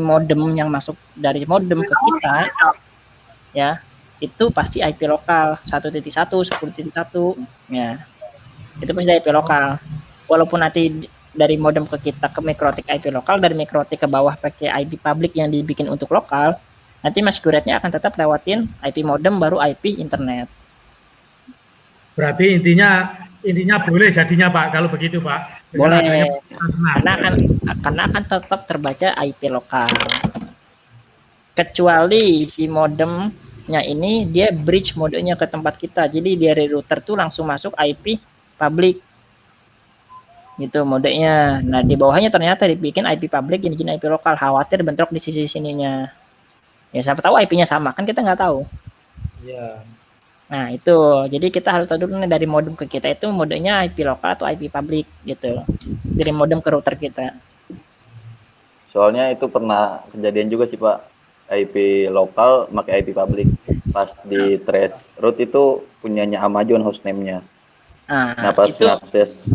modem yang masuk dari modem ke kita, ya itu pasti IP lokal 1.1, 10.1, ya itu pasti IP lokal. Walaupun nanti dari modem ke kita ke mikrotik IP lokal, dari mikrotik ke bawah pakai IP public yang dibikin untuk lokal, nanti masquerade-nya akan tetap lewatin IP modem baru IP internet. Berarti intinya boleh jadinya Pak kalau begitu Pak. Boleh, karena akan tetap terbaca IP lokal. Kecuali si modemnya ini dia bridge modenya ke tempat kita, jadi dari router tuh langsung masuk IP public gitu modenya. Nah di bawahnya ternyata dibikin IP public, ini IP lokal, khawatir bentrok di sisi sininya. Ya siapa tahu IP-nya sama, kan kita nggak tahu. Iya. Nah itu, jadi kita harus tahu dulu nih dari modem ke kita itu modenya IP lokal atau IP public gitu, dari modem ke router kita. Soalnya itu pernah kejadian juga sih Pak, IP lokal pakai IP public, pas di trace root itu punyanya Amazon hostname-nya. Nah pas itu ngakses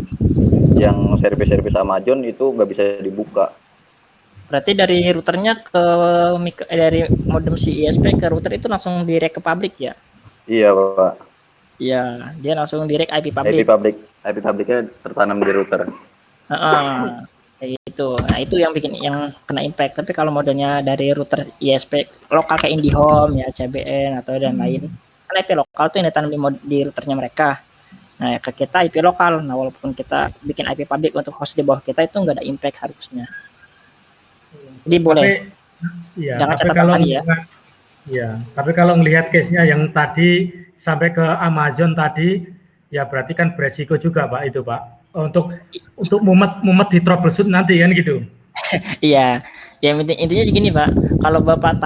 yang service Amazon itu nggak bisa dibuka. Berarti dari routernya ke dari modem si ISP ke router itu langsung direct ke public ya? Iya Pak. Iya, dia langsung direct IP public. IP publicnya tertanam di router. Kayak gitu. Nah itu yang bikin yang kena impact. Tapi kalau modenya dari router ISP lokal kayak IndiHome ya, CBN atau dan lain, kan IP lokal tuh yang ditanam di routernya mereka. Nah ke kita IP lokal. Nah walaupun kita bikin IP public untuk host di bawah kita itu nggak ada impact harusnya. Jadi boleh. Iya, jangan tapi kalau lagi ya. Ya, tapi kalau melihat case-nya yang tadi sampai ke Amazon tadi, ya berarti kan beresiko juga Pak itu Pak. Untuk mumet di troubleshoot nanti kan gitu. Iya, ya intinya segini Pak. Kalau Bapak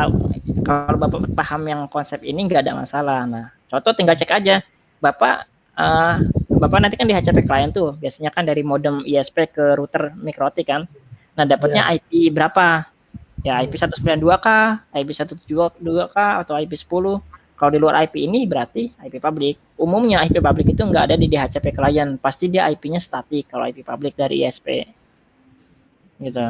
paham yang konsep ini nggak ada masalah. Nah, contoh tinggal cek aja. Bapak nanti kan di HCP klien tuh, biasanya kan dari modem ISP ke router mikrotik kan. Nah, dapatnya IP berapa? Ya IP 192 kah, IP 172 kah, atau IP 10. Kalau di luar IP ini berarti IP public. Umumnya IP public itu nggak ada di DHCP klien, pasti dia IP-nya statik kalau IP public dari ISP. Gitu.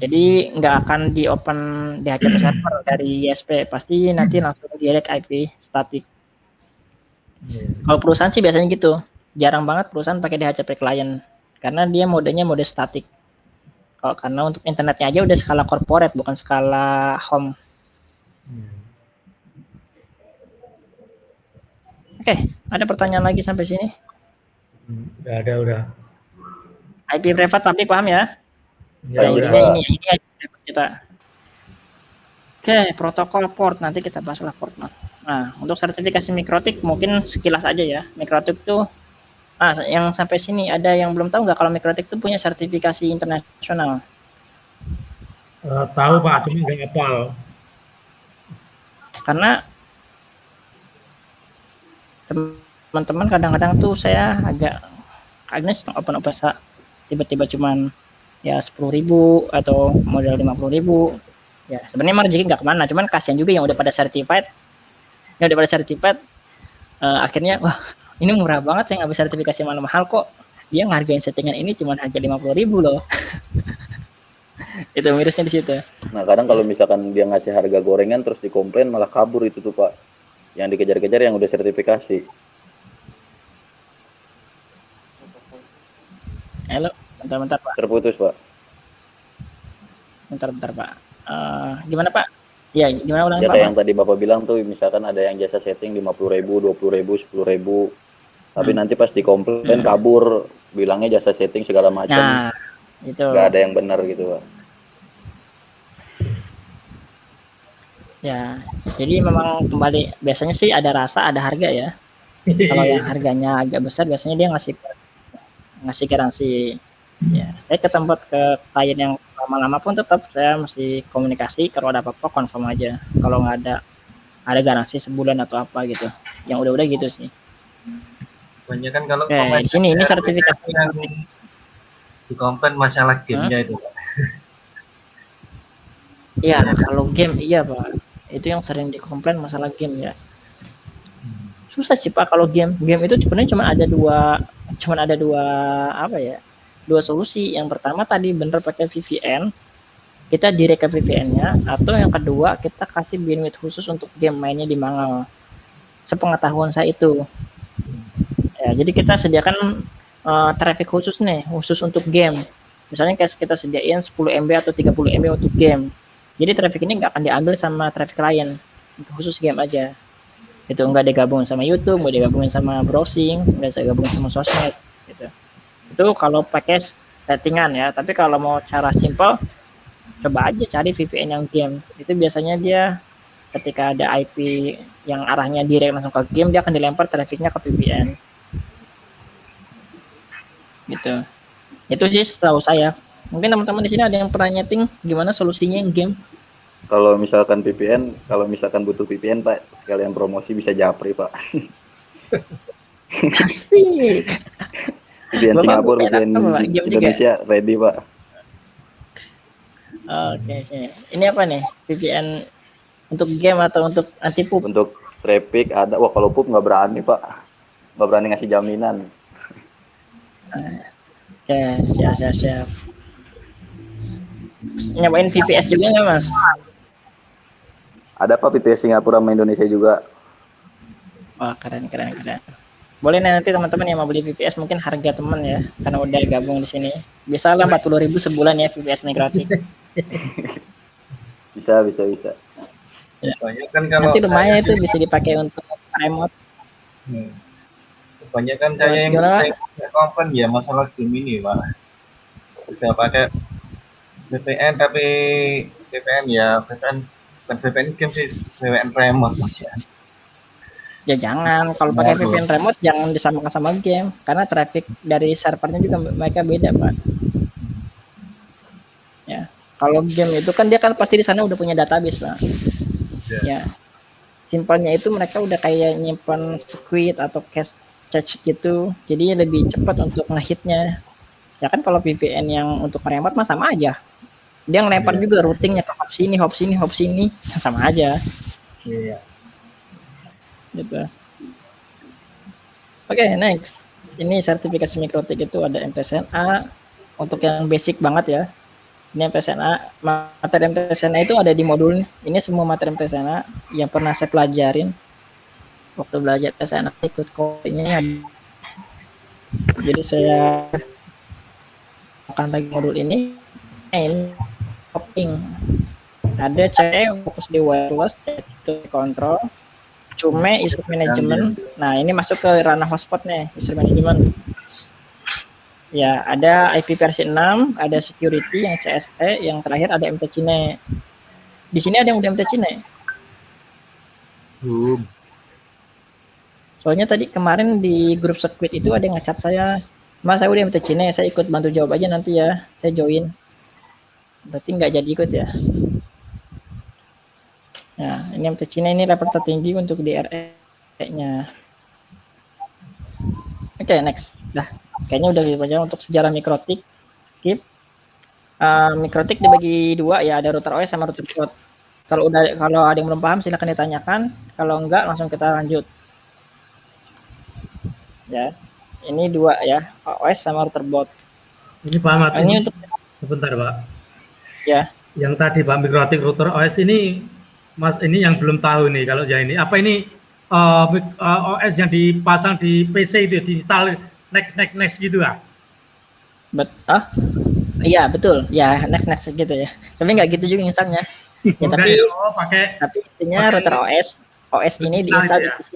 Jadi nggak akan di open DHCP server dari ISP, pasti nanti langsung direct IP statik. Kalau perusahaan sih biasanya gitu, jarang banget perusahaan pakai DHCP klien, karena dia modenya mode statik. Karena untuk internetnya aja udah skala corporate bukan skala home. Oke, ada pertanyaan lagi sampai sini? Udah. IP private public paham ya? Ya udah. Ini IP private kita. Oke, protokol port nanti kita bahas lah port. Nah, untuk sertifikasi mikrotik mungkin sekilas aja ya. Mikrotik tuh yang sampai sini ada yang belum tahu nggak kalau mikrotik itu punya sertifikasi internasional? Tahu Pak, cuma nggak hafal. Karena teman-teman kadang-kadang tuh saya agak open tiba-tiba cuman ya 10.000 atau modal 50.000. Ya sebenarnya emang rezeki nggak kemana, cuman kasihan juga yang udah pada certified. Akhirnya wah ini murah banget, saya nggak bisa sertifikasi mahal kok. Dia ngargain settingan ini cuma harga 50.000 loh. Itu mirisnya di situ. Nah kadang kalau misalkan dia ngasih harga gorengan terus dikomplain malah kabur itu tuh Pak. Yang dikejar-kejar yang udah sertifikasi. Halo, bentar Pak. Terputus Pak. Bentar Pak. Gimana Pak? Ya gimana ulang ya, Pak? Kayak yang tadi Bapak bilang tuh, misalkan ada yang jasa setting 50.000, 20.000, 10.000. Tapi nanti pas dikomplain kabur, bilangnya jasa setting segala macam. Nah, itu. Gak ada yang benar gitu Pak. Ya, jadi memang kembali biasanya sih ada rasa, ada harga ya. Kalau yang harganya agak besar biasanya dia ngasih garansi. Ya, saya ke klien yang lama-lama pun tetap saya masih komunikasi, kalau ada apa-apa confirm aja. Kalau nggak ada garansi sebulan atau apa gitu. Yang udah gitu sih. Banyak kan kalau di sini ini sertifikasi yang di komplain masalah gamenya itu. Iya, kalau game iya Pak. Itu yang sering dikomplain masalah game ya. Susah sih Pak kalau game itu sebenarnya cuma ada dua apa ya? Dua solusi. Yang pertama tadi bener pakai VPN. kita direct ke VPN-nya, atau yang kedua kita kasih bandwidth khusus untuk game mainnya di Mangal. Sepengetahuan saya itu. Ya, jadi kita sediakan traffic khusus nih, khusus untuk game. Misalnya kita sediain 10 MB atau 30 MB untuk game. Jadi traffic ini nggak akan diambil sama traffic lain, khusus game aja. Itu nggak digabung sama YouTube, nggak digabungin sama browsing, nggak digabungin sama sosmed. Gitu. Itu kalau pakai settingan ya. Tapi kalau mau cara simple, coba aja cari VPN yang game. Itu biasanya dia ketika ada IP yang arahnya direct langsung ke game, dia akan dilempar trafficnya ke VPN. Gitu. Itu sih setahu saya. Mungkin teman-teman di sini ada yang pernah nyeting gimana solusinya yang game. Kalau misalkan VPN, kalau misalkan butuh VPN Pak, sekalian promosi bisa japri Pak. Asik. VPN Singapura, VPN Indonesia juga ready Pak. Oke, sini. Ini apa nih? VPN untuk game atau untuk anti pup? Untuk traffic ada. Wah kalau pup nggak berani Pak, nggak berani ngasih jaminan. Ya, siap. Nyobain VPS juga nggak Mas? Ada Pak VPS Singapura sama Indonesia juga. Wah keren. Boleh nanti teman-teman yang mau beli VPS mungkin harga teman ya, karena udah gabung di sini. Bisa lah 40.000 sebulan ya VPS gratis. Bisa. Ya. Kan kalau nanti lumayan itu bisa dipakai untuk remote. Kebanyakan saya yang pakai kompen ya masalah game ini Pak. Udah pakai VPN tapi VPN ya bukan VPN game sih, VPN remote Mas ya. Ya jangan, kalau pakai VPN remote jangan disamakan sama game, karena traffic dari servernya juga mereka beda Pak. Ya, kalau game itu kan dia kan pasti di sana udah punya database Pak. Ya, simpelnya itu mereka udah kayak nyimpan squid atau cache gitu, jadi lebih cepat untuk ngehitnya. Ya kan kalau VPN yang untuk remote mah sama aja, dia ngelempar juga routingnya ke hop sini, sama aja. Iya. Gitu. Oke, next. Ini sertifikasi mikrotik itu ada MTSNA untuk yang basic banget ya. Ini MTSNA, materi MTSNA itu ada di modul. Ini semua materi MTSNA yang pernah saya pelajarin waktu belajar MTSNA, ikut kodenya. Jadi saya akan lagi modul ini hosting. Ada saya fokus di wireless, itu kontrol. Cuma user management. Nah, ini masuk ke ranah hotspot nih, user management. Ya, ada IP versi 6, ada security yang CSE, yang terakhir ada MT Cine. Di sini ada yang udah MT Cine. Soalnya tadi kemarin di grup Squid itu ada yang nge-chat saya, Mas saya udah MT Cine, saya ikut bantu jawab aja nanti ya, saya join. Berarti nggak jadi ikut ya. Nah, ini MT Cine ini level tertinggi untuk DRE-nya. Oke, next. Dah, kayaknya udah gitu aja untuk sejarah mikrotik. Skip. Mikrotik dibagi dua ya, ada router OS sama router bot. Kalau ada yang belum paham silahkan ditanyakan. Kalau enggak langsung kita lanjut. Ya, ini dua ya, OS sama router bot. Ini paham. Ini untuk sebentar Pak. Ya. Yang tadi Pak mikrotik router OS ini, Mas ini yang belum tahu nih kalau ya ini apa ini OS yang dipasang di PC itu diinstal next gitu ya? Iya betul ya, next gitu ya. Tapi nggak gitu juga instalnya. Ya, tapi intinya router OS ini diinstal di PC.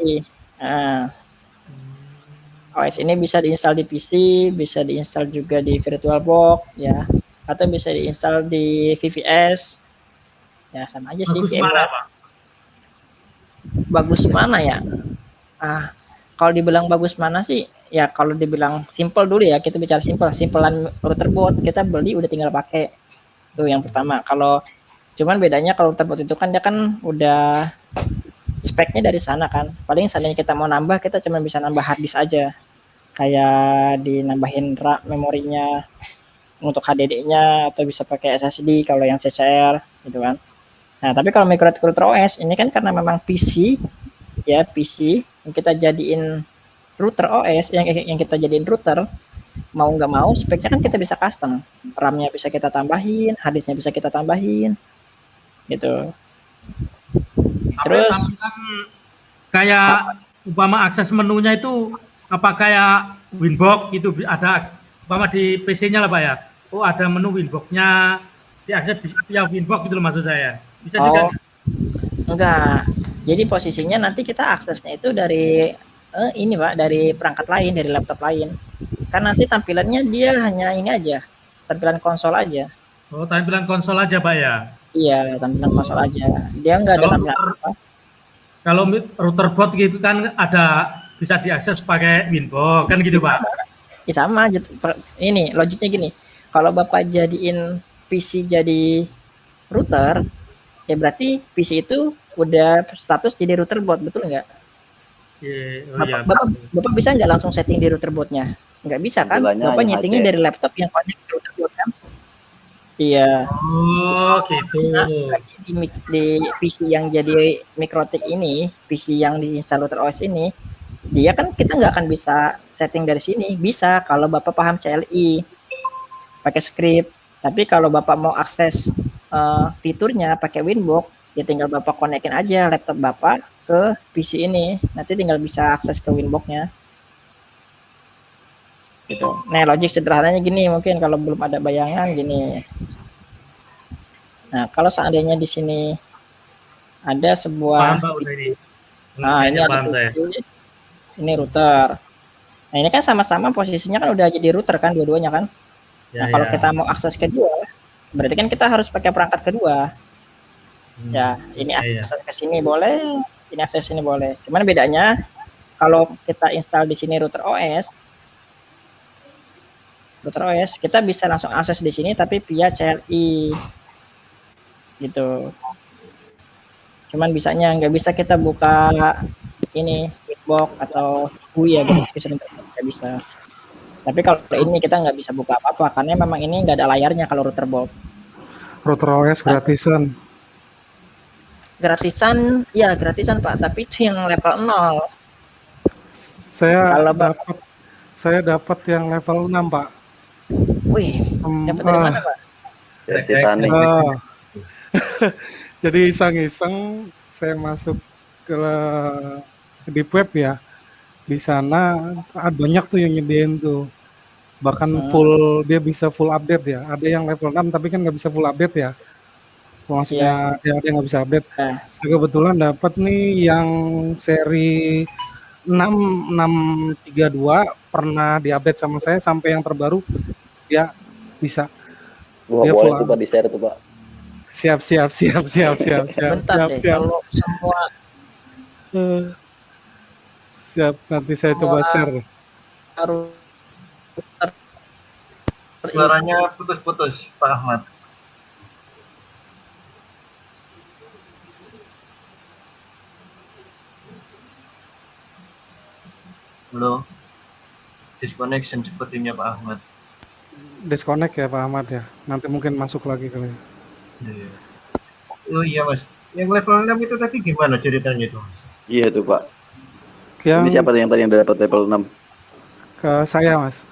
OS ini bisa diinstal di PC, bisa diinstal juga di VirtualBox ya, atau bisa diinstal di VVS. Ya sama aja sih. Bagus mana Pak? Bagus mana ya? Kalau dibilang bagus mana sih? Ya kalau dibilang simple dulu ya, kita bicara simpelan router bot kita beli udah tinggal pakai. Tuh yang pertama. Kalau cuman bedanya kalau router bot itu kan dia kan udah speknya dari sana kan. Paling seandainya kita mau nambah, kita cuma bisa nambah hard disk aja. Kayak dinambahin RAM memorinya untuk HDD-nya, atau bisa pakai SSD kalau yang CCR gitu kan. Nah, tapi kalau mikrotik router OS ini kan karena memang PC ya, PC yang kita jadiin router OS, yang kita jadiin router, mau nggak mau speknya kan kita bisa custom, RAM-nya bisa kita tambahin, harddisknya bisa kita tambahin, gitu. Terus kayak umpama akses menunya itu apa kayak Winbox gitu, ada umpama di PC-nya lah Pak ya. Oh ada menu Winbox-nya, diakses via Winbox gitu loh maksud saya. Bisa juga? Enggak. Jadi posisinya nanti kita aksesnya itu dari ini Pak, dari perangkat lain, dari laptop lain. Kan nanti tampilannya dia hanya ini aja, tampilan konsol aja. Oh tampilan konsol aja Pak ya? Iya, tampilan konsol aja. Dia nggak ada tampilan apa. Kalau router boot gitu kan ada bisa diakses pakai Winbox kan gitu Pak? Ya sama aja. Ini logiknya gini, kalau Bapak jadiin PC jadi router, ya berarti PC itu udah status jadi router boot, betul nggak? Yeah, Bapak bisa nggak langsung setting di router bootnya? Nggak bisa kan? Bapak nyetingnya dari laptop yang connect ke router boot kan? Iya. Oh gitu. Di PC yang jadi Mikrotik ini, PC yang diinstal router OS ini, dia kan kita nggak akan bisa setting dari sini. Bisa kalau Bapak paham CLI, pakai script. Tapi kalau Bapak mau akses fiturnya pakai Winbox, ya tinggal Bapak konekin aja laptop Bapak ke PC ini. Nanti tinggal bisa akses ke Winbox-nya. Gitu. Nah, logik sederhananya gini, mungkin kalau belum ada bayangan gini. Nah, kalau seandainya di sini ada sebuah ini ada ini router. Nah, ini kan sama-sama posisinya kan udah jadi router kan dua-duanya kan. Nah, kalau kita mau akses kedua, berarti kan kita harus pakai perangkat kedua. Ya, ini akses ke sini boleh, ini akses sini boleh. Cuman bedanya kalau kita install di sini router OS, kita bisa langsung akses di sini tapi via CLI gitu. Cuman bisanya nggak bisa kita buka ini Winbox atau GUI ya, nggak bisa. Tapi kalau ini kita nggak bisa buka apa-apa karena memang ini nggak ada layarnya kalau router box. Router OS gratisan. Gratisan, ya gratisan Pak, tapi itu yang level 0. Saya dapat yang level 6 Pak. Wih, dapat dari mana Pak? Jadi iseng-iseng saya masuk ke deep web ya. Di sana banyak tuh yang nyediain tuh. Bahkan full, dia bisa full update ya. Ada yang level 6 tapi kan nggak bisa full update ya. Maksudnya dia ada yang nggak bisa update. Saya kebetulan dapat nih yang seri 6632 pernah diupdate sama saya sampai yang terbaru ya bisa. Wah, dia boleh tuh Pak di-share tuh Pak. Siap. Bentar deh, kalau semua siap, nanti saya coba share. Suaranya putus-putus Pak Ahmad. Halo, disconnection sepertinya Pak Ahmad. Disconnect ya Pak Ahmad ya. Nanti mungkin masuk lagi kali. Oh iya Mas. Yang level 6 itu tadi gimana ceritanya itu Mas? Iya tuh Pak. Ini siapa yang tadi yang dapat level 6? Ke saya Mas.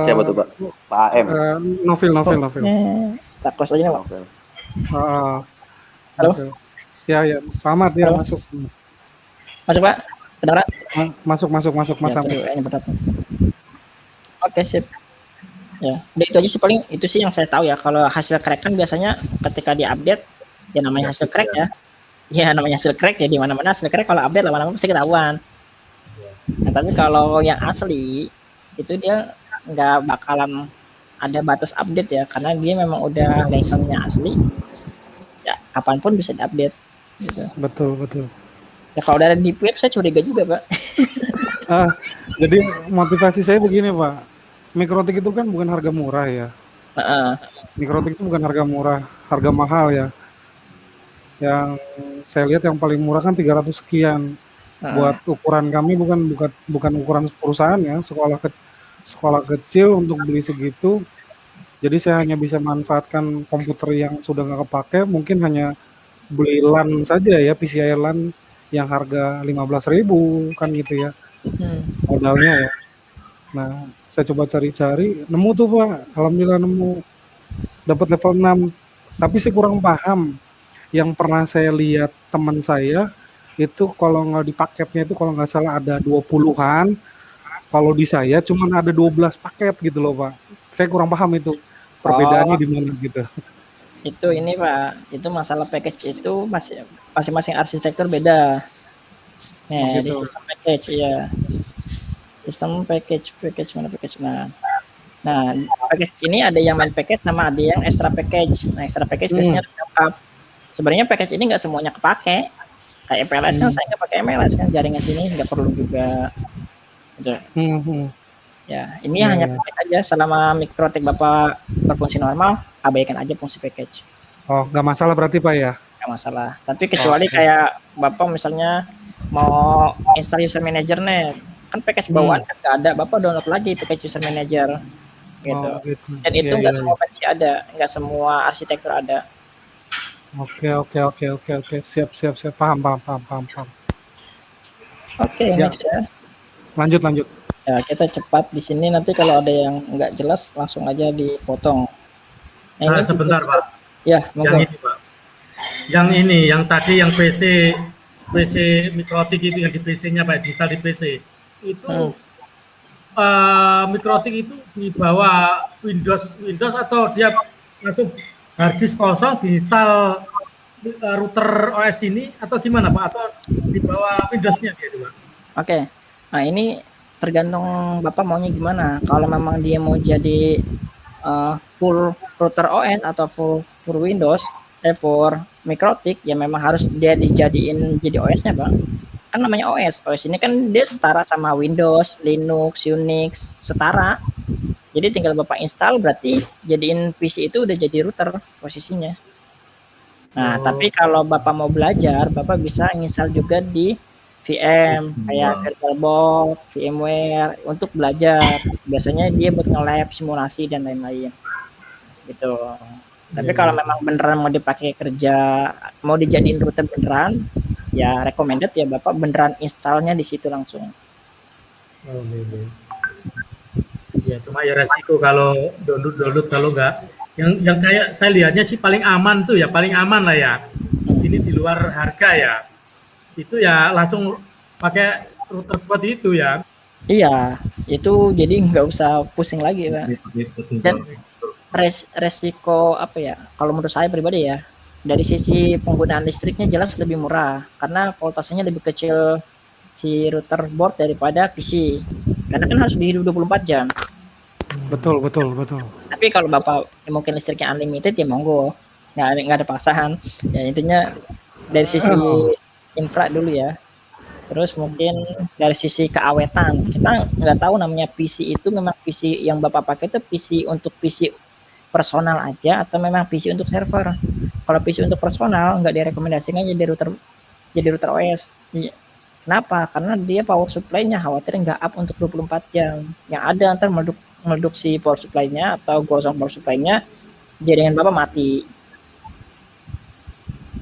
Siapa tuh Pak? Pak AM. Novel. Tak close aja Pak. Halo. Ya Pak Ahmad dia masuk. Masuk Pak. Kedengaran? Masuk. Oke, sip. Ya, udah itu aja sih paling itu sih yang saya tahu ya. Kalau hasil crack kan biasanya ketika diupdate ya namanya hasil crack ya. Ya namanya hasil crack ya di mana-mana hasil crack kalau update lama-lama pasti ketahuan. Nah, tapi kalau yang asli itu dia nggak bakalan ada batas update ya karena dia memang udah license-nya asli. Ya, kapanpun bisa diupdate gitu. Betul. Ya kalau dari deep web saya curiga juga, Pak. Jadi motivasi saya begini, Pak. Mikrotik itu kan bukan harga murah ya. Mikrotik itu bukan harga murah, harga mahal ya. Yang saya lihat yang paling murah kan 300 sekian. Buat ukuran kami bukan ukuran perusahaan ya, sekolah kecil untuk beli segitu. Jadi saya hanya bisa manfaatkan komputer yang sudah nggak kepake, mungkin hanya beli LAN saja ya, PCI LAN yang harga 15.000 kan gitu ya. Modalnya ya. Nah, saya coba cari-cari, nemu tuh Pak, alhamdulillah nemu, dapat level 6. Tapi saya kurang paham. Yang pernah saya lihat teman saya itu kalau nggak di paketnya itu kalau nggak salah ada 20-an. Kalau di saya cuman ada 12 paket gitu loh Pak. Saya kurang paham itu perbedaannya Oh, di mana gitu. itu ini Pak, itu masalah package itu masing-masing arsitektur beda. Oh Nah, di gitu. sistem package ya. Sistem package mana package. Nah, package ini ada yang main package sama ada yang extra package. Nah, extra package biasanya lengkap. Sebenarnya package ini nggak semuanya kepake. Kayak MPLS kan saya nggak pakai MPLS kan, jaringan sini nggak perlu juga. Gitu. Ya, ini hanya package aja. Selama Mikrotik Bapak berfungsi normal, abaikan aja fungsi package. Oh, nggak masalah berarti Pak ya? Nggak masalah. Tapi kecuali kayak Bapak misalnya mau install user manager nih, kan package bawaan kan nggak ada, Bapak download lagi package user manager. Gitu. Oh, gitu. Dan itu nggak semua versi ada, nggak semua arsitektur ada. Oke. Siap. Paham. Oke, next ya. Lanjut. Ya, kita cepat di sini, nanti kalau ada yang nggak jelas langsung aja dipotong. Nah, sebentar Pak. Ya, yang ini Pak. Yang tadi yang PC Mikrotik itu yang di PC-nya Pak, diinstal di PC. Itu Mikrotik itu di bawah Windows atau dia langsung hard disk kosong diinstal router OS ini atau gimana Pak? Atau di bawah Windows-nya dia Pak? Oke. Nah, ini tergantung Bapak maunya gimana. Kalau memang dia mau jadi full router OS atau full Windows, full Mikrotik, ya memang harus dia dijadiin jadi OS-nya, Bang. Kan namanya OS. OS ini kan dia setara sama Windows, Linux, Unix, setara. Jadi tinggal Bapak install, berarti jadiin PC itu udah jadi router posisinya. Nah, tapi kalau Bapak mau belajar, Bapak bisa install juga di VM, kayak VirtualBox, VMware, untuk belajar. Biasanya dia buat nge-lab, simulasi, dan lain-lain. Gitu. Tapi kalau memang beneran mau dipakai kerja, mau dijadiin router beneran, ya recommended ya Bapak beneran installnya di situ langsung. Oh, gitu. Ya, cuma ya resiko kalau download kalau enggak. Yang kayak saya lihatnya sih paling aman tuh ya, paling aman lah ya. Ini di luar harga ya. Itu ya langsung pakai router seperti itu ya. Iya, itu jadi nggak usah pusing lagi Pak. Dan resiko apa ya, kalau menurut saya pribadi ya, dari sisi penggunaan listriknya jelas lebih murah karena voltasenya lebih kecil si router board daripada PC, karena kan harus dihidup 24 jam. Betul. Tapi kalau Bapak mungkin listriknya unlimited ya monggo, nggak ada paksaan ya. Intinya dari sisi infra dulu ya. Terus mungkin dari sisi keawetan, kita nggak tahu namanya PC itu memang PC yang Bapak pakai itu PC untuk PC personal aja atau memang PC untuk server. Kalau PC untuk personal nggak direkomendasikan jadi router OS. Kenapa? Karena dia power supply-nya khawatir nggak up untuk 24 jam. Yang ada ntar meleduk si power supply-nya atau gosong power supply-nya, jaringan Bapak mati.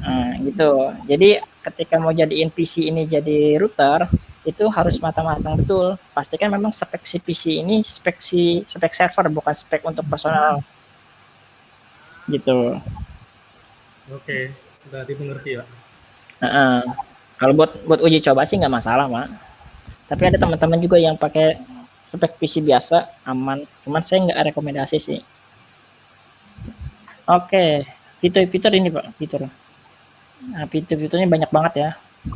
Nah, gitu. Jadi ketika mau jadiin PC ini jadi router, itu harus matang-matang betul. Pastikan memang spek si PC ini spek server, bukan spek untuk personal. Gitu. Oke, berarti mengerti ya. Kalau buat uji coba sih nggak masalah, Mak. Tapi ada teman-teman juga yang pakai spek PC biasa, aman. Cuman saya nggak rekomendasi sih. Oke, fitur-fitur ini Pak, fitur. Nah, fitur-fiturnya banyak banget ya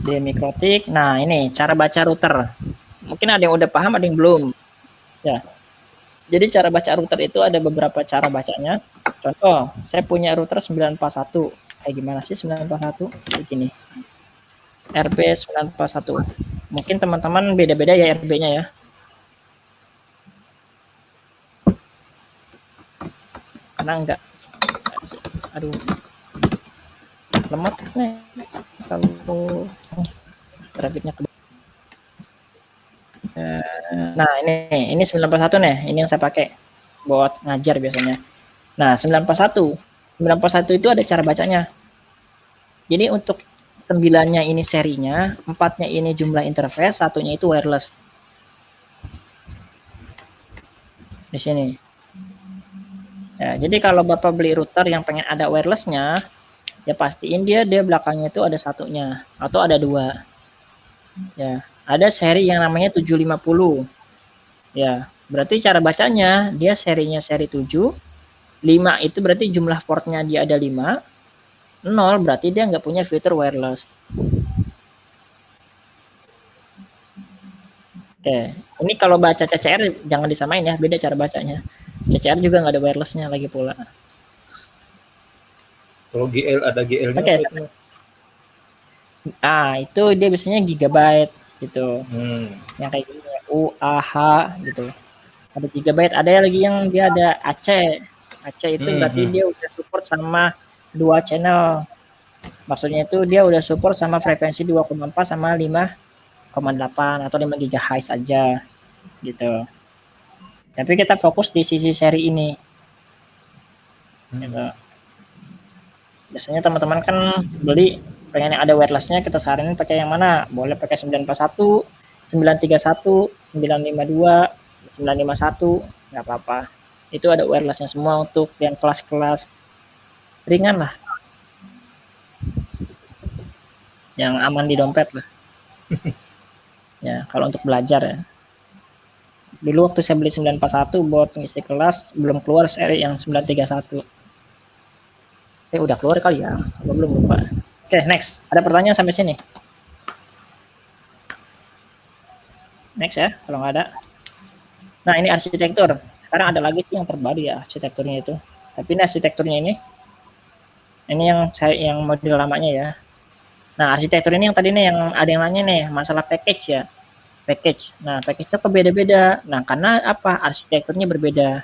di Mikrotik. Nah, ini cara baca router. Mungkin ada yang udah paham, ada yang belum. Ya. Jadi cara baca router itu ada beberapa cara bacanya. Contoh, saya punya router 941. Kayak gimana sih 941? Begini. RB 941. Mungkin teman-teman beda-beda ya RB-nya ya. Karena enggak. Aduh. Lemot nih kalau trafficnya. Nah, ini 941 nih, ini yang saya pakai buat ngajar biasanya. Nah, 941 itu ada cara bacanya. Jadi untuk 9-nya ini serinya, 4-nya ini jumlah interface, 1-nya itu wireless. di sini. Ya, jadi kalau Bapak beli router yang pengen ada wirelessnya, ya pastiin dia belakangnya itu ada satunya atau ada 2. Ya, ada seri yang namanya 750. Ya, berarti cara bacanya dia serinya seri 7, 5 itu berarti jumlah portnya dia ada 5, 0 berarti dia nggak punya fitur wireless. Oke, ini kalau baca CCR jangan disamain ya, beda cara bacanya. CCR juga nggak ada wirelessnya lagi pula. Kalau GL ada GL-nya Oke. apa itu, Mas? Itu dia biasanya gigabyte gitu. Yang kayak gini UAH gitu. Ada gigabyte, ada lagi yang dia ada AC. AC itu berarti dia udah support sama 2 channel. Maksudnya itu dia udah support sama frekuensi 2,4 sama 5,8 atau 5 GHz aja gitu. Tapi kita fokus di sisi seri ini. Gitu. Biasanya teman-teman kan beli pengen yang ada wirelessnya, kita saranin pakai yang mana? Boleh pakai 941, 931, 952, 951, nggak apa-apa. Itu ada wirelessnya semua untuk yang kelas-kelas ringan lah. Yang aman di dompet lah. Ya, kalau untuk belajar ya. Dulu waktu saya beli 941 buat ngisi kelas, belum keluar seri yang 931. Udah keluar kali ya, belum lupa. Oke, next. Ada pertanyaan sampai sini? Next ya, kalau nggak ada. Nah, ini arsitektur. Sekarang ada lagi sih yang terbaru ya arsitekturnya itu. Tapi ini arsitekturnya ini yang model lamanya ya. Nah, arsitektur ini yang tadi nih yang ada yang nanya nih masalah package ya. Package. Nah, package-nya kok beda-beda. Nah, karena apa? Arsitekturnya berbeda.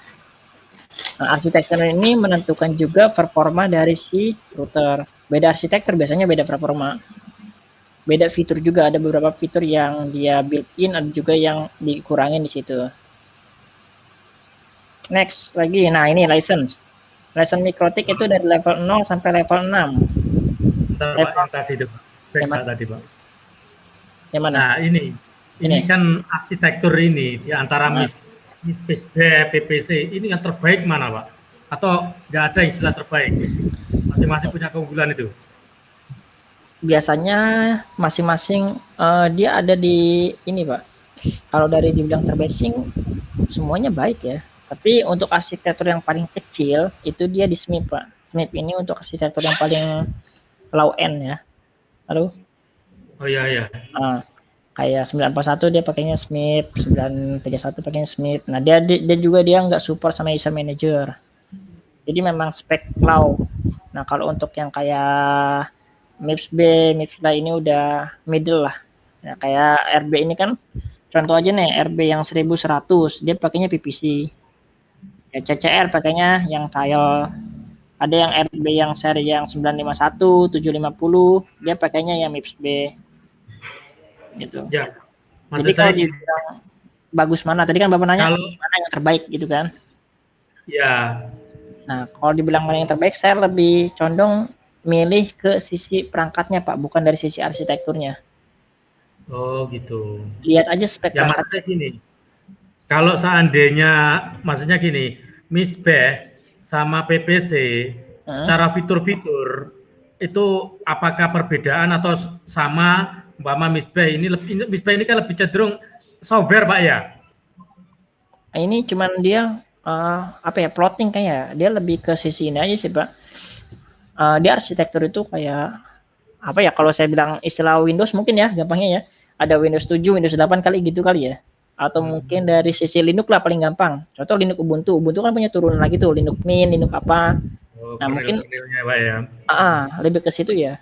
Nah, arsitektur ini menentukan juga performa dari si router. Beda arsitektur biasanya beda performa. Beda fitur juga, ada beberapa fitur yang dia built-in, ada juga yang dikurangin di situ. Next lagi, nah ini license. License MikroTik itu dari level 0 sampai level 6. Bentar, Pak, yang tadi itu, Pak. Tadi, Pak. Yang mana? Nah, ini kan arsitektur ini di antara MISB, PPC, ini yang terbaik mana, Pak? Atau nggak ada istilah terbaik? Masing-masing punya keunggulan itu? Biasanya masing-masing dia ada di ini, Pak. Kalau dari dibilang terbaik sih semuanya baik ya. Tapi untuk arsitektur yang paling kecil itu dia di SMIP, Pak. SMIP ini untuk arsitektur yang paling low end ya. Halo? Oh iya. Kayak 941 dia pakainya SMIP, 931 pakainya SMIP. Nah, dia juga nggak support sama user manager. Jadi memang spek low. Nah, kalau untuk yang kayak MIPS B, MIPS A ini udah middle lah. Ya, kayak RB ini kan contoh aja nih, RB yang 1100 dia pakainya PPC. Ya, CCR pakainya yang tile. Ada yang RB yang seri yang 951, 750 dia pakainya yang MIPS B. Gitu. Ya. Jadi kalau dibilang bagus mana? Tadi kan Bapak nanya mana yang terbaik gitu kan? Ya. Nah, kalau dibilang mana yang terbaik, saya lebih condong milih ke sisi perangkatnya, Pak, bukan dari sisi arsitekturnya. Oh, gitu. Lihat aja spek ya, perangkatnya. Gini. Kalau seandainya, maksudnya gini, MISB sama PPC secara fitur-fitur itu apakah perbedaan atau sama? Umpama MISB ini kan lebih cenderung software, Pak ya? Ini cuman dia plotting kayaknya. Dia lebih ke sisi ini aja sih, Pak. Dia arsitektur itu kayak kalau saya bilang istilah Windows mungkin ya, gampangnya ya. Ada Windows 7, Windows 8 kali gitu kali ya. Atau mungkin dari sisi Linux lah paling gampang. Contoh Linux Ubuntu kan punya turunan lagi tuh, Linux Mint, Linux apa. Nah, mungkin Pak, ya. Lebih ke situ ya.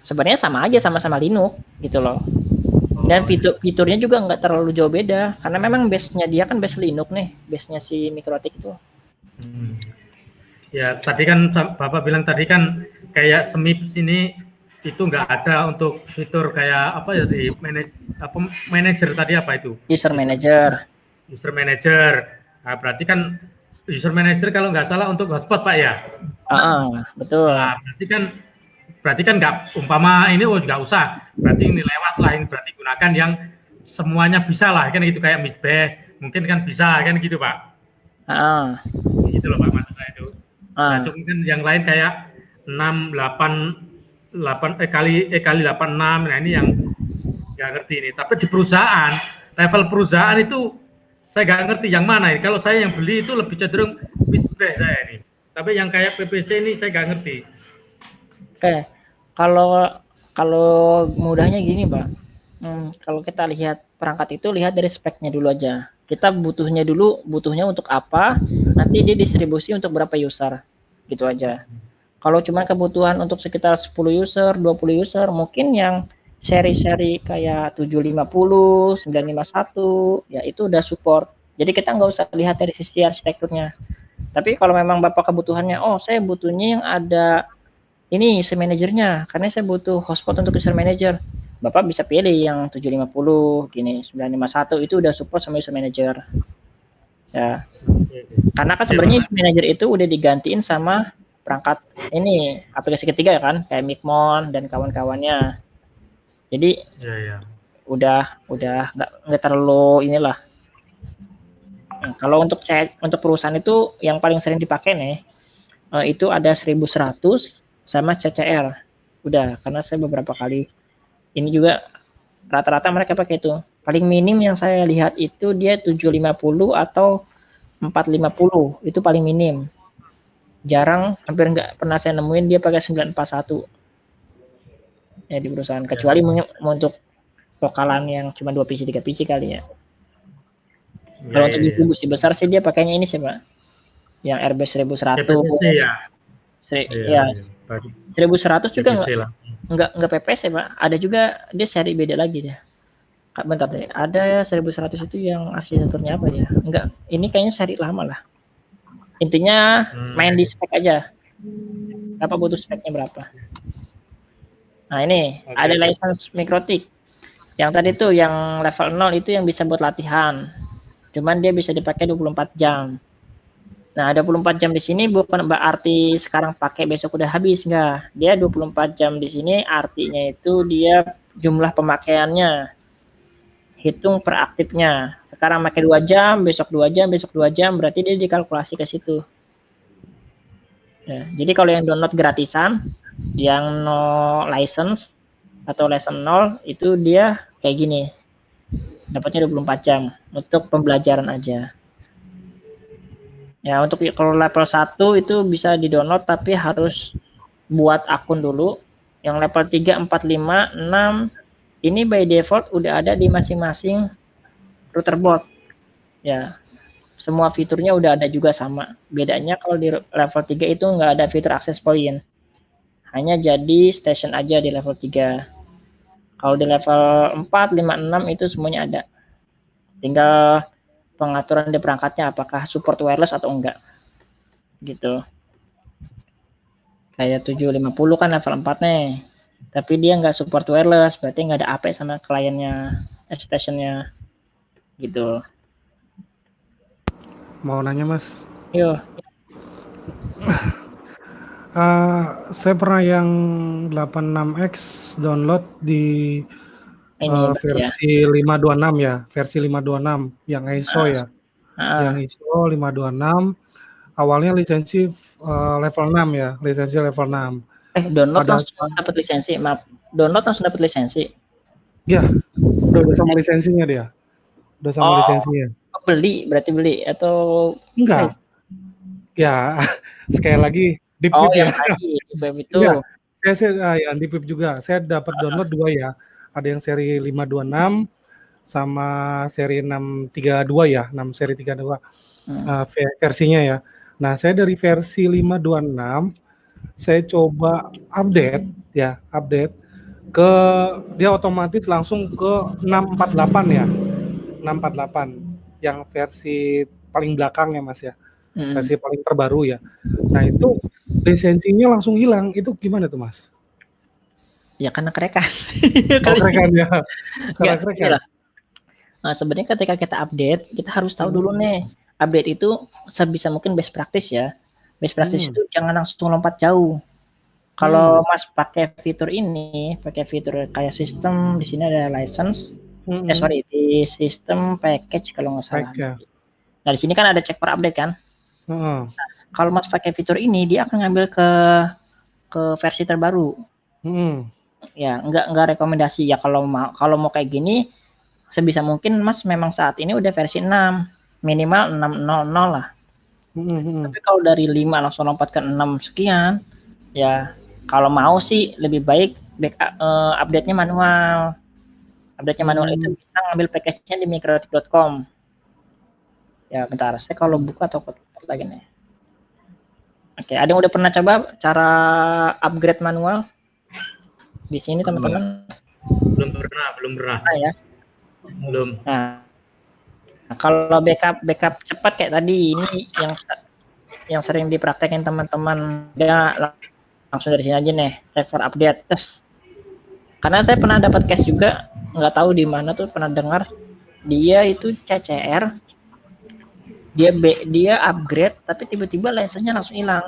Sebenarnya sama aja, sama-sama Linux gitu loh. Dan fiturnya juga nggak terlalu jauh beda karena memang base-nya dia kan base Linux nih, base-nya si MikroTik itu. Ya, tadi kan Bapak bilang tadi kan kayak SMIP sini itu nggak ada untuk fitur kayak apa ya di manager tadi apa itu? User manager. User manager. Nah, berarti kan user manager kalau nggak salah untuk hotspot, Pak ya? Betul. Nah, berarti kan nggak umpama ini nggak usah, berarti ini lewat lah, ini berarti gunakan yang semuanya bisa lah kan gitu, kayak MISB mungkin kan bisa kan gitu, Pak. Gitu loh Pak maksud saya itu. Nah, cuma kan yang lain kayak 6, 8 kali 86. Nah, ini yang nggak ngerti ini. Tapi di perusahaan, level perusahaan itu saya nggak ngerti yang mana ini. Kalau saya yang beli itu lebih cenderung bisnis saya ini. Tapi yang kayak PPC ini saya nggak ngerti. Kalau mudahnya gini, Pak. Kalau kita lihat perangkat itu, lihat dari speknya dulu aja. Kita butuhnya untuk apa, nanti dia distribusi untuk berapa user, gitu aja. Kalau cuma kebutuhan untuk sekitar 10 user, 20 user, mungkin yang seri-seri kayak 750, 951, ya itu udah support. Jadi kita nggak usah lihat dari sisi arsitekturnya. Tapi kalau memang Bapak kebutuhannya, oh saya butuhnya yang ada ini user manajernya, karena saya butuh hotspot untuk user manager. Bapak bisa pilih yang 750, gini, 951 itu udah support sama user manager. Ya. Karena kan sebenarnya user manager itu udah digantiin sama perangkat ini aplikasi ketiga kan, kayak Micmon dan kawan-kawannya. Jadi udah nggak terlalu inilah. Nah, kalau untuk perusahaan itu yang paling sering dipakai nih itu ada 1100 sama CCR. Udah, karena saya beberapa kali ini juga rata-rata mereka pakai itu. Paling minim yang saya lihat itu dia 750 atau 450, itu paling minim. Jarang, hampir nggak pernah saya nemuin dia pakai 941. Ya di perusahaan, kecuali untuk lokalan yang cuma 2 PC, 3 PC kali ya. Kalau untuk distribusi besar sih dia pakainya ini sih, Pak. Yang RB 1100. Ya. 1100 juga enggak PPS ya, Pak. Ada juga dia seri beda lagi dia. Bentar deh. Ada 1100 itu yang arsitekturnya apa ya? Enggak, ini kayaknya seri lama lah. Intinya main di spek aja. Bapak butuh speknya berapa? Nah, ini ada license Mikrotik. Yang tadi tuh yang level 0 itu yang bisa buat latihan. Cuman dia bisa dipakai 24 jam. Nah, 24 jam di sini bukan berarti sekarang pakai besok udah habis, enggak. Dia 24 jam di sini artinya itu dia jumlah pemakaiannya. Hitung per aktifnya. Sekarang pakai 2 jam, besok 2 jam, besok 2 jam, berarti dia dikalkulasi ke situ. Ya, jadi kalau yang download gratisan, yang no license atau license 0 itu dia kayak gini. Dapatnya 24 jam untuk pembelajaran aja. Ya, untuk kalau level 1 itu bisa di-download tapi harus buat akun dulu. Yang level 3, 4, 5, 6 ini by default udah ada di masing-masing router board. Ya. Semua fiturnya udah ada juga sama. Bedanya kalau di level 3 itu nggak ada fitur access point. Hanya jadi station aja di level 3. Kalau di level 4, 5, 6 itu semuanya ada. Tinggal pengaturan di perangkatnya apakah support wireless atau enggak gitu. Kayak 750 kan level 4 nih, tapi dia nggak support wireless, berarti nggak ada AP sama kliennya, stationnya gitu. Mau nanya Mas? Yo. Saya pernah yang 86X download di versi 526 ya, versi 526 yang ISO ya. Yang ISO 526 awalnya lisensi level 6 ya, lisensi level 6. Download langsung dapat lisensi, maaf. Download langsung dapat lisensi. Ya, udah sama lisensinya dia. Udah sama lisensinya. Beli, berarti beli atau enggak? Ya, sekali lagi di PIP ya. Di PIP itu. Ya, saya yang di PIP juga. Saya dapat download 2 ya. Ada yang seri 526 sama seri 632 ya, 6 seri 32 versinya ya. Nah, saya dari versi 526 saya coba update ke dia otomatis langsung ke 648 ya. 648 yang versi paling belakang ya Mas ya. Versi paling terbaru ya. Nah, itu lisensinya langsung hilang. Itu gimana tuh, Mas? Ya karena kerekan. Kerekan ya. Kerekan. Nah, sebenarnya ketika kita update, kita harus tahu dulu nih, update itu sebisa mungkin best practice ya. Best practice itu jangan langsung lompat jauh. Kalau Mas pakai fitur ini, pakai fitur kayak sistem, di sini ada license. Di sistem package kalau nggak salah. Nah, di sini kan ada check for update kan. Heeh. Kalau Mas pakai fitur ini, dia akan ngambil ke versi terbaru. Ya, enggak rekomendasi ya kalau mau kayak gini, sebisa mungkin Mas memang saat ini udah versi 6, minimal 6.0.0 lah. Tapi kalau dari 5 langsung lompat ke 6 sekian, ya kalau mau sih lebih baik update-nya manual. Update-nya manual itu bisa ngambil package-nya di mikrotik.com. Ya, bentar, saya kalau buka toko lagi nih. Oke, ada yang udah pernah coba cara upgrade manual? Di sini teman-teman? Belum pernah. Ya. Belum. Nah, kalau backup cepat kayak tadi ini yang sering dipraktekin teman-teman, dia langsung dari sini aja nih, check for update. Terus karena saya pernah dapat case juga, nggak tahu di mana tuh, pernah dengar dia itu CCR, dia upgrade tapi tiba-tiba license-nya langsung hilang.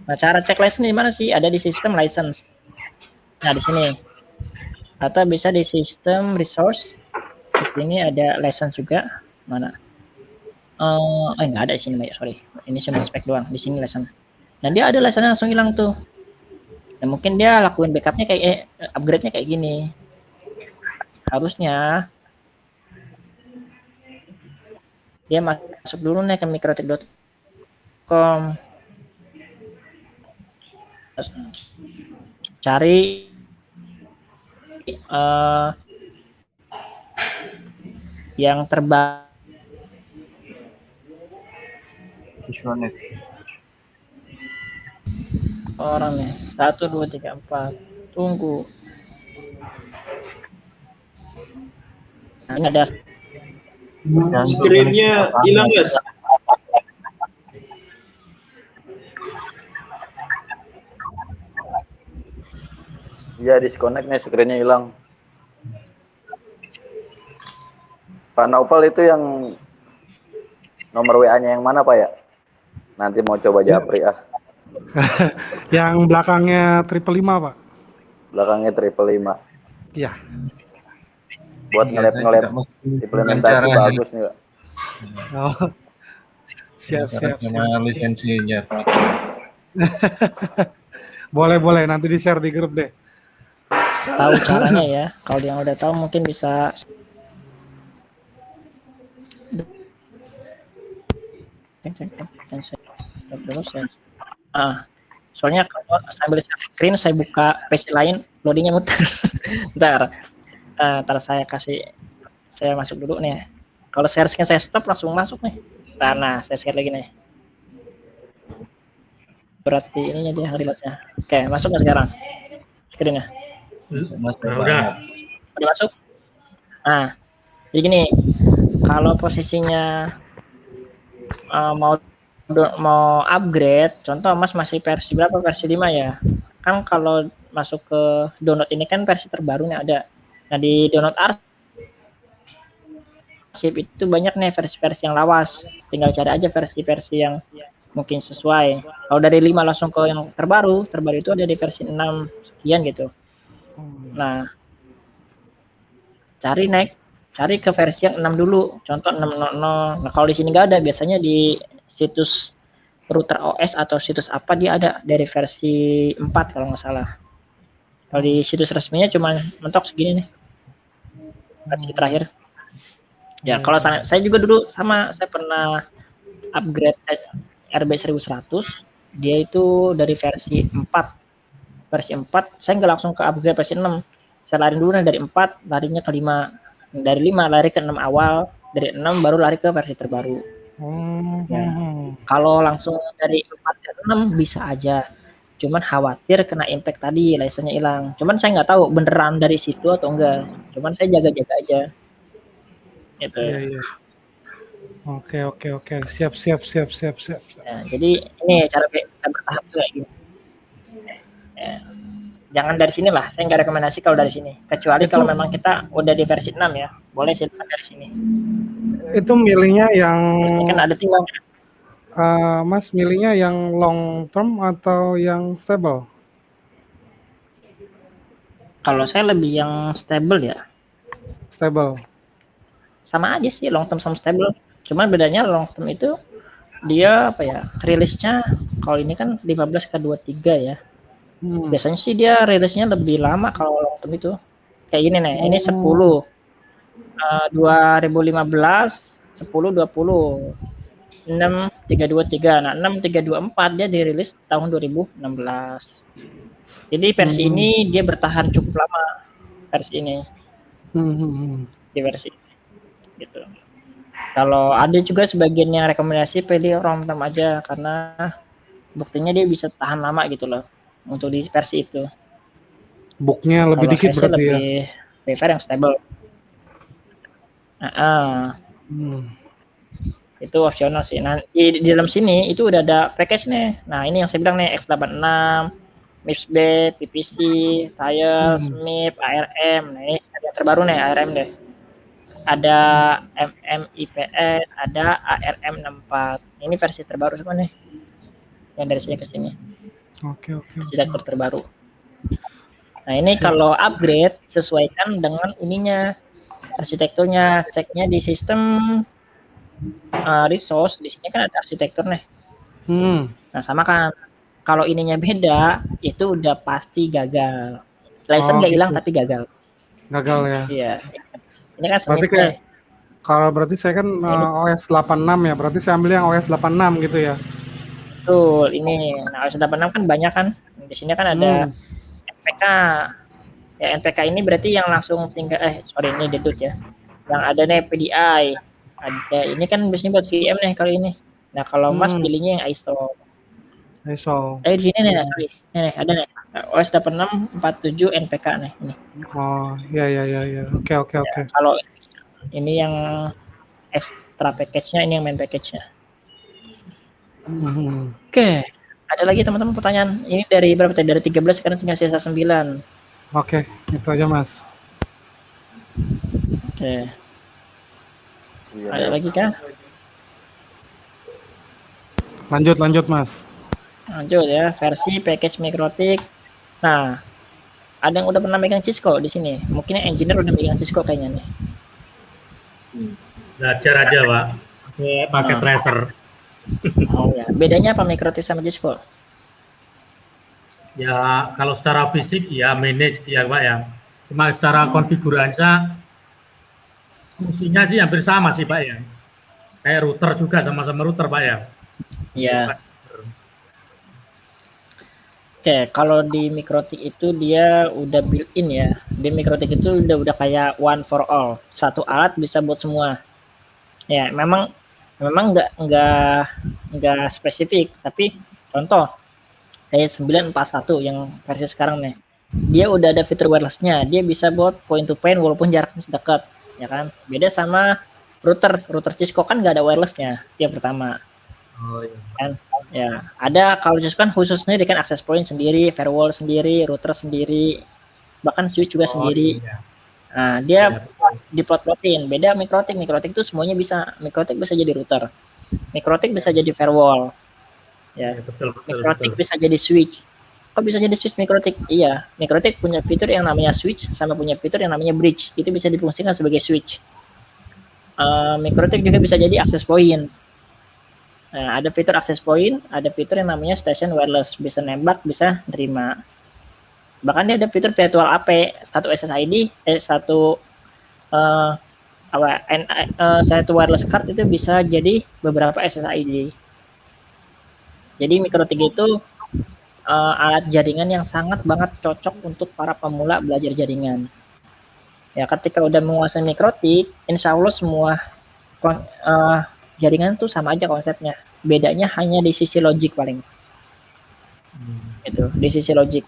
Nah, cara cek license di mana sih? Ada di sistem license. Nah, di sini. Atau bisa di sistem resource. Di sini ada license juga. Mana? Nggak ada di sini, sorry. Ini cuma spek doang. Di sini license. Dan dia ada license langsung hilang tuh. Dan mungkin dia lakuin backupnya kayak upgrade-nya kayak gini. Harusnya dia masuk dulu nih ke mikrotik.com. Cari yang terbaru. Disconnect. Orang nih 1 2 3 4 tunggu. Nah, ini ada screen-nya hilang guys. Iya, disconnect nih, screen-nya hilang. Pak Naufal itu yang nomor WA-nya yang mana Pak ya? Nanti mau coba japri Yang belakangnya 555 Pak. Belakangnya 555. Iya. Buat ngelap implementasi bagus nih Pak. Oh. Siap. Lisensinya Pak. Boleh nanti di-share di grup deh. Tahu caranya ya. Kalau yang udah tahu mungkin bisa. Soalnya kalau sambil screen saya buka PC lain, loadingnya muter. Ntar saya masuk dulu nih. Kalau share screen saya stop, langsung masuk nih. Nah, saya share lagi nih. Berarti ininya dia reloadnya. Oke, masuk nggak sekarang screen-nya? Udah masuk. Nah, jadi gini, kalau posisinya mau upgrade, contoh Mas masih versi berapa? Versi 5 ya. Kan kalau masuk ke download ini kan versi terbarunya ada. Nah, di download arsip itu banyak nih versi-versi yang lawas. Tinggal cari aja versi-versi yang mungkin sesuai. Kalau dari 5 langsung ke yang terbaru itu ada di versi 6 sekian gitu. Nah, cari ke versi yang 6 dulu, contoh 6.0.0. Nah, kalau di sini nggak ada, biasanya di situs router OS atau situs apa dia ada dari versi 4 kalau nggak salah. Kalau di situs resminya cuma mentok segini nih, versi terakhir. Ya, kalau saya juga dulu sama, saya pernah upgrade RB 1100, dia itu dari versi 4. Versi 4, saya nggak langsung ke upgrade versi 6. Saya lari dulu dari 4, larinya ke 5. Dari 5 lari ke 6 awal, dari 6 baru lari ke versi terbaru. Ya. Kalau langsung dari 4 ke 6 bisa aja. Cuman khawatir kena impact tadi, license-nya hilang. Cuman saya nggak tahu beneran dari situ atau enggak. Cuman saya jaga-jaga aja. Gitu. Iya. Oke. Siap. Nah, jadi ini cara kita bertahap tuh kayak gini. Ya. Jangan dari sini lah, saya nggak rekomendasi kalau dari sini. Kecuali kalau memang kita udah di versi 6 ya, boleh silakan dari sini. Itu milihnya yang kan ada timbang. Mas milihnya yang long term atau yang stable? Kalau saya lebih yang stable ya. Stable. Sama aja sih long term sama stable. Cuman bedanya long term itu dia apa ya? Rilisnya kalau ini kan 15 ke 23 ya. Biasanya sih dia rilisnya lebih lama kalau long term itu. Kayak gini nih, ini 10 2015 10 20 6 323. Nah, 6 324 dia dirilis tahun 2016. Jadi versi ini dia bertahan cukup lama versi ini. Di versi gitu. Kalau ada juga sebagian yang rekomendasi pilih ROM term aja karena buktinya dia bisa tahan lama gitu loh untuk di versi itu. Booknya lebih dikit berarti lebih prefer yang stable. Itu opsional sih. Nah, di dalam sini itu udah ada package nih. Nah, ini yang saya bilang nih X86, MIPS B, PPC, Tiles, MIP, ARM. Nah, ini yang terbaru nih ARM deh. Ada MMIPS, ada ARM64. Ini versi terbaru semua nih. Yang dari sini ke sini. Oke. Arsitektur terbaru. Nah, ini kalau upgrade sesuaikan dengan ininya arsitekturnya. Ceknya di sistem resource, di sini kan ada arsitektur nih. Nah, sama kan. Kalau ininya beda, itu udah pasti gagal. License nggak hilang tapi gagal. Gagal ya. Iya. Ini kan berarti kayak kalau berarti saya kan OS 86 ya. Berarti saya ambil yang OS 86 gitu ya. Betul, ini. Nah, OS 86 kan banyak kan. Di sini kan ada NPK. Ya, NPK ini berarti yang langsung tinggal ini dedut ya. Yang ada nih PDI. Ada ini kan biasanya buat VM nih kali ini. Nah, kalau Mas pilihnya yang ISO. Di sini nih, nih ada nih. OS 86 47 NPK nih ini. Oh, ya. Oke. Ya, kalau ini yang extra package-nya, ini yang main package-nya. Oke. Ada lagi teman-teman pertanyaan? Ini dari berapa tadi? Dari 13 sekarang tinggal sisa 9. Oke, itu aja Mas. Oke. Ada lagi kah? Lanjut Mas. Lanjut ya, versi package Mikrotik. Nah, ada yang udah pernah megang Cisco di sini. Mungkin engineer udah megang Cisco kayaknya nih. Belajar aja, Pak. Pakai tracer. Oh ya, bedanya apa Mikrotik sama Cisco? Ya, kalau secara fisik ya manage dia, Pak ya. Cuma secara konfigurasinya fungsinya sih hampir sama sih, Pak ya. Kayak router juga, sama-sama router, Pak ya. Iya. Oke, kalau di Mikrotik itu dia udah built-in ya. Di Mikrotik itu udah kayak one for all. Satu alat bisa buat semua. Ya, memang nggak spesifik, tapi contoh kayak 941 yang versi sekarang nih. Dia udah ada fitur wireless-nya. Dia bisa buat point to point walaupun jaraknya dekat, ya kan? Beda sama router Cisco kan nggak ada wireless-nya. Yang pertama. Oh iya. Kan? Ya, ada kalau Cisco kan khusus sendiri kan access point sendiri, firewall sendiri, router sendiri, bahkan switch juga sendiri. Iya. Nah, dia diplot-plotin. Beda Mikrotik itu semuanya bisa. Mikrotik bisa jadi router. Mikrotik bisa jadi firewall. Ya, betul. Mikrotik bisa jadi switch. Kok bisa jadi switch Mikrotik? Iya, Mikrotik punya fitur yang namanya switch sama punya fitur yang namanya bridge. Itu bisa difungsikan sebagai switch. Mikrotik juga bisa jadi access point. Nah, ada fitur access point, ada fitur yang namanya station wireless, bisa nembak, bisa nerima. Bahkan dia ada fitur virtual AP, satu SSID, satu wireless card itu bisa jadi beberapa SSID. Jadi Mikrotik itu alat jaringan yang sangat banget cocok untuk para pemula belajar jaringan. Ya, ketika udah menguasai Mikrotik, insya Allah semua jaringan tuh sama aja konsepnya. Bedanya hanya di sisi logik paling. Itu, di sisi logik.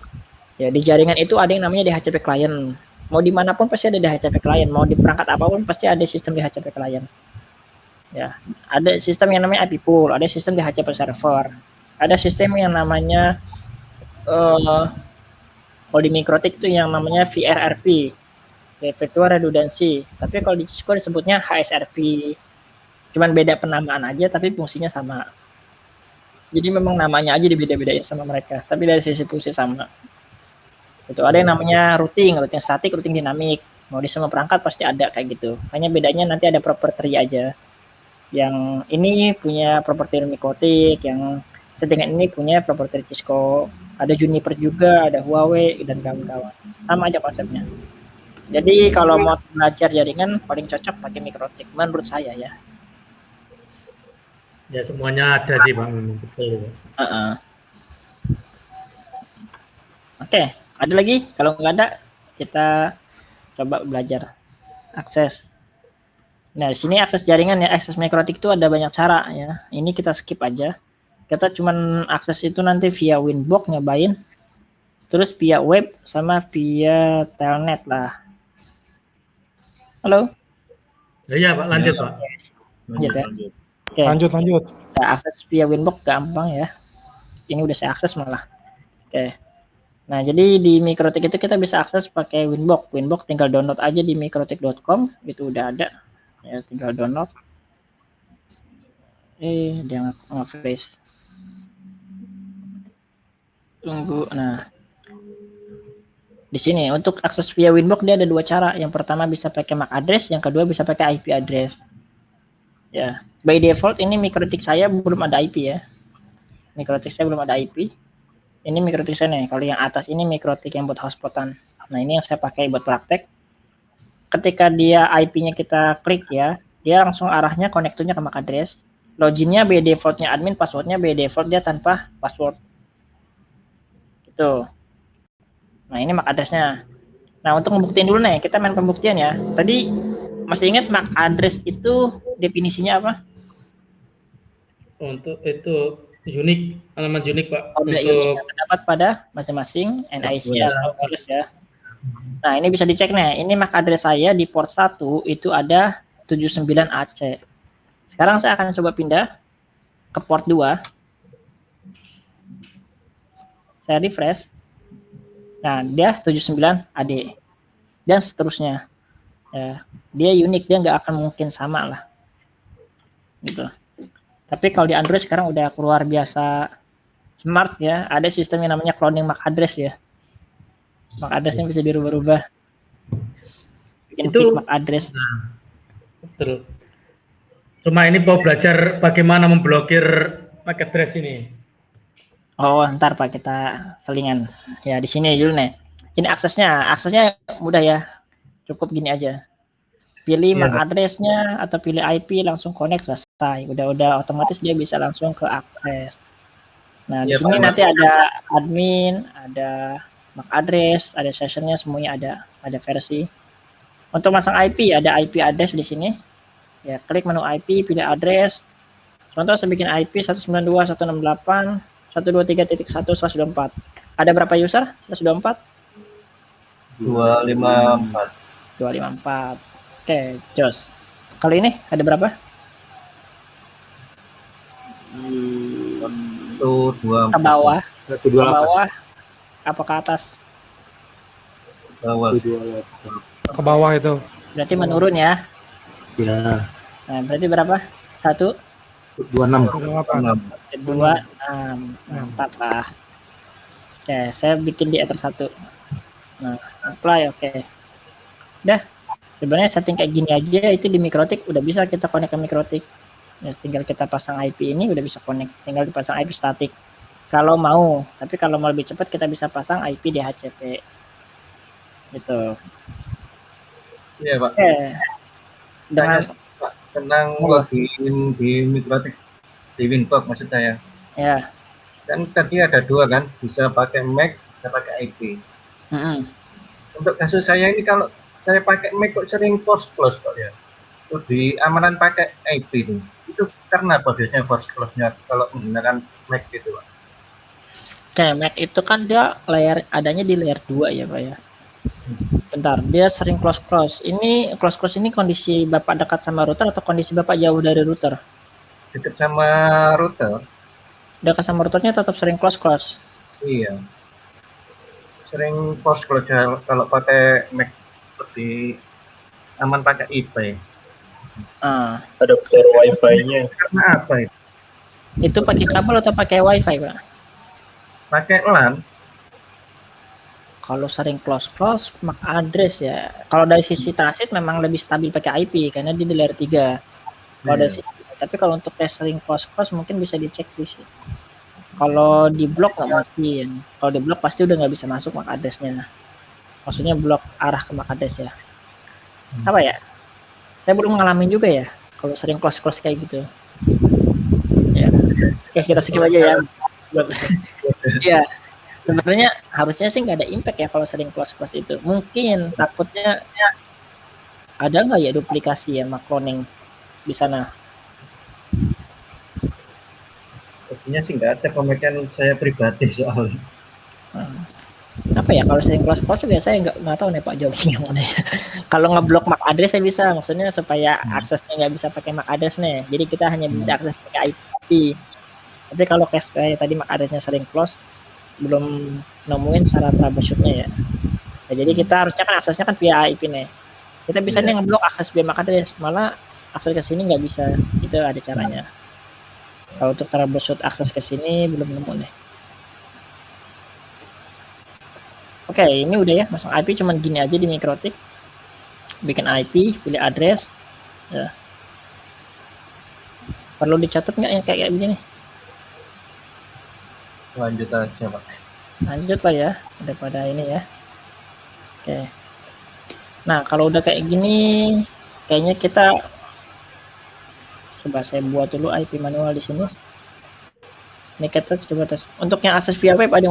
Ya, di jaringan itu ada yang namanya DHCP client. Mau dimanapun pasti ada DHCP client. Mau di perangkat apapun pasti ada sistem DHCP client. Ya, ada sistem yang namanya IP pool, ada sistem DHCP server, ada sistem yang namanya kalau di Mikrotik itu yang namanya VRRP, Virtual Redundancy. Tapi kalau di Cisco disebutnya HSRP. Cuman beda penamaan aja, tapi fungsinya sama. Jadi memang namanya aja dibeda-bedain sama mereka, tapi dari sisi fungsi sama. Itu ada yang namanya routing statik, routing dinamik. Mau di semua perangkat pasti ada kayak gitu. Hanya bedanya nanti ada property aja. Yang ini punya properti mikrotik, yang settingan ini punya properti Cisco. Ada Juniper juga, ada Huawei dan kawan-kawan. Sama aja konsepnya. Jadi kalau mau belajar jaringan paling cocok pakai mikrotik menurut saya ya. Ya semuanya ada sih Bang, betul. Oke, ada lagi? Kalau nggak ada, kita coba belajar akses. Nah, di sini akses jaringan ya, akses mikrotik itu ada banyak cara ya. Ini kita skip aja. Kita cuman akses itu nanti via Winbox nyobain, terus via web sama via telnet lah. Halo? Iya Pak, lanjut Pak. Lanjut ya. Oke. Lanjut. Nah, akses via Winbox gampang ya. Ini udah saya akses malah. Oke. Nah, jadi di mikrotik itu kita bisa akses pakai Winbox. Winbox tinggal download aja di mikrotik.com, itu udah ada. Ya, tinggal download. Dia nge-freeze. Tunggu. Nah, di sini untuk akses via Winbox dia ada dua cara. Yang pertama bisa pakai MAC address, yang kedua bisa pakai IP address. Ya, by default ini mikrotik saya belum ada IP ya. Mikrotik saya belum ada IP. Ini mikrotik saya nih. Kalau yang atas ini mikrotik yang buat hotspotan. Nah, ini yang saya pakai buat praktek. Ketika dia IP-nya kita klik ya, dia langsung arahnya konektornya ke MAC address. Loginnya by default-nya admin, passwordnya by default dia tanpa password. Gitu. Nah, ini MAC address-nya. Nah, untuk membuktiin dulu nih, kita main pembuktian ya. Tadi masih ingat MAC address itu definisinya apa? Untuk itu unik, alamat unik Pak. Untuk terdapat pada masing-masing NIC atau address ya. Nah, ini bisa dicek nih. Ini MAC address saya di port 1 itu ada 79AC. Sekarang saya akan coba pindah ke port 2. Saya refresh. Nah, dia 79AD. Dan seterusnya. Ya, dia unik, dia nggak akan mungkin sama lah. Gitu. Tapi kalau di Android sekarang udah keluar biasa smart ya. Ada sistem yang namanya cloning MAC address ya. MAC addressnya bisa dirubah-rubah. Bikin Itu MAC address. Nah, betul. Cuma ini mau belajar bagaimana memblokir MAC address ini. Oh, ntar Pak kita selingan. Ya di sini dulu nih. Ini aksesnya mudah ya. Cukup gini aja. Pilih MAC address-nya atau pilih IP, langsung connect, selesai. Udah otomatis dia bisa langsung ke akses. Nah, di sini nanti ada admin, ada MAC address, ada sessionnya, semuanya ada versi. Untuk masang IP, ada IP address di sini. Ya, klik menu IP, pilih address. Contoh saya bikin IP 192.168.123.1/124. Ada berapa user? 124? 254. 254. Oke, jos. Kalau ini ada berapa? 124. Ke bawah. 128. Ke bawah. Apa ke atas? Bawah. Ke bawah itu. Berarti menurun ya. Ya. Nah, berarti berapa? 1, 26. 2, 6. Mantap lah. Oke, saya bikin di ether 1. Nah, apply, oke. Udah. Sebenarnya setting kayak gini aja itu di mikrotik udah bisa kita connect ke mikrotik. Ya, tinggal kita pasang IP ini udah bisa connect. Tinggal dipasang IP statik. Kalau mau, tapi kalau mau lebih cepat kita bisa pasang IP DHCP. Gitu. Iya Pak. Oke. Dengan tentang login di mikrotik di Winbox maksud saya. ya. Kan tadi ada dua kan, bisa pakai MAC, bisa pakai IP. Untuk kasus saya ini kalau saya pakai MAC kok sering force close kok ya. Itu di amanan pakai IP itu karena apa biasanya force close-nya kalau menggunakan MAC gitu Pak? Oke, MAC itu kan dia adanya di layer 2 ya Pak ya. Bentar, dia sering close. Ini close ini kondisi Bapak dekat sama router atau kondisi Bapak jauh dari router? Dekat sama router. Dekat sama routernya tetap sering close. Iya. Sering force close kalau pakai MAC seperti aman pakai IP. Adapter Wi-Fi-nya. Karena apa itu? Itu pakai kabel atau pakai Wi-Fi Pak? Pakai LAN. Kalau sering close MAC address ya. Kalau dari sisi transit memang lebih stabil pakai IP karena dia di layer 3. Kalau dari sisi Tapi kalau untuk tes ring close mungkin bisa dicek di sini. Kalau di blok nggak mungkin. Kalau di blok pasti udah nggak bisa masuk MAC address-nya. Maksudnya blok arah ke MAC address ya. Apa ya? Saya belum ngalamin juga ya. Kalau sering close kayak gitu. Ya. Oke, kita skip aja ya. Iya. Sebenarnya harusnya sih nggak ada impact ya kalau sering close itu. Mungkin takutnya ada nggak ya duplikasi ya MAC cloning di sana? Sepertinya sih nggak ada pemakaian saya pribadi soalnya. Apa ya kalau sering close juga saya nggak tahu nih Pak jawabnya gimana ya. Kalau ngeblok MAC address saya bisa, maksudnya supaya aksesnya nggak bisa pakai MAC address nih. Jadi kita hanya bisa akses pakai IP. Tapi kalau kayak tadi MAC addressnya sering close, belum nemuin cara troubleshootnya ya. Nah, jadi kita harusnya kan aksesnya kan via IP nih. Kita bisa nih ngeblok akses via MAC address, malah akses ke sini nggak bisa. Itu ada caranya. Kalau untuk troubleshoot akses ke sini belum nemu nih. Oke, ini udah ya, masang IP cuman gini aja di Mikrotik. Bikin IP, pilih address. Ya. Perlu dicatat nggak yang kayak begini? Lanjut aja Pak. Lanjut lah ya, daripada ini ya. Oke. Nah, kalau udah kayak gini, kayaknya kita coba saya buat dulu IP manual di sini. Ini kita coba tes. Untuk yang akses via web ada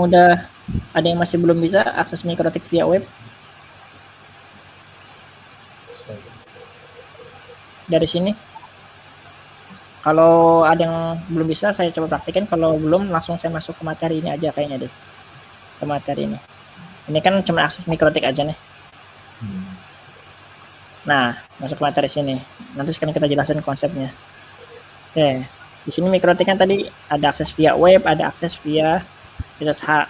yang masih belum bisa akses Mikrotik via web. Dari sini. Kalau ada yang belum bisa saya coba praktikin, kalau belum langsung saya masuk ke materi ini aja kayaknya deh. Ke materi ini. Ini kan cuma akses Mikrotik aja nih. Nah, masuk ke materi sini. Nanti sekarang kita jelasin konsepnya. Oke. Di sini Mikrotik kan tadi ada akses via web, ada akses via SSH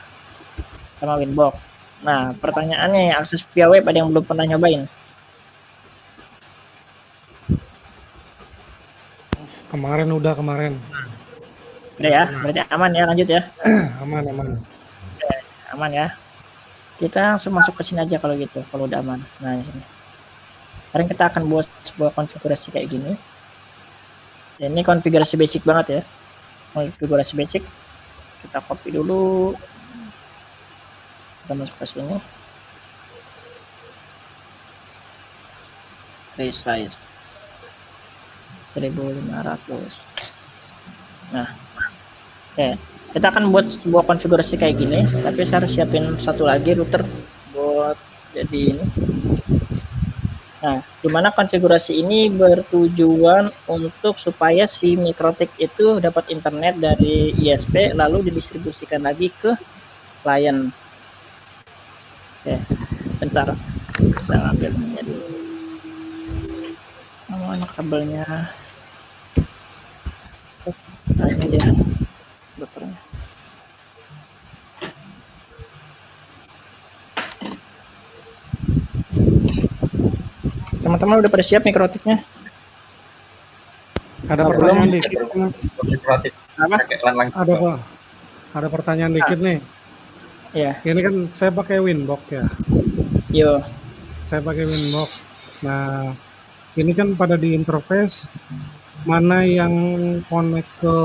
sama Winbox. Nah, pertanyaannya akses via web ada yang belum pernah nyobain? Kemarin. Udah ya, berarti aman ya, lanjut ya. Aman. Oke, aman ya. Kita langsung masuk ke sini aja kalau gitu, kalau udah aman. Nah, di sini. Sekarang kita akan buat sebuah konfigurasi kayak gini. Ini konfigurasi basic banget ya. Konfigurasi basic. Kita copy dulu. Kita masuk ke sini. Resize 1500. Nah, oke. Kita akan buat sebuah konfigurasi kayak gini. Tapi saya harus siapin satu lagi router buat jadi ini. Nah, dimana konfigurasi ini bertujuan untuk supaya si Mikrotik itu dapat internet dari ISP lalu didistribusikan lagi ke klien. Oke, bentar. Saya ambil ini dulu. Mana kabelnya? Nah, ini dia. Routernya. Teman-teman udah pada siap Mikrotiknya? Ada pertanyaan dikit, Mas. Apa? Ada Pak. Ada pertanyaan dikit nih. Iya. Ini kan saya pakai Winbox ya. Yo. Saya pakai Winbox. Nah, ini kan pada di interface mana yang connect ke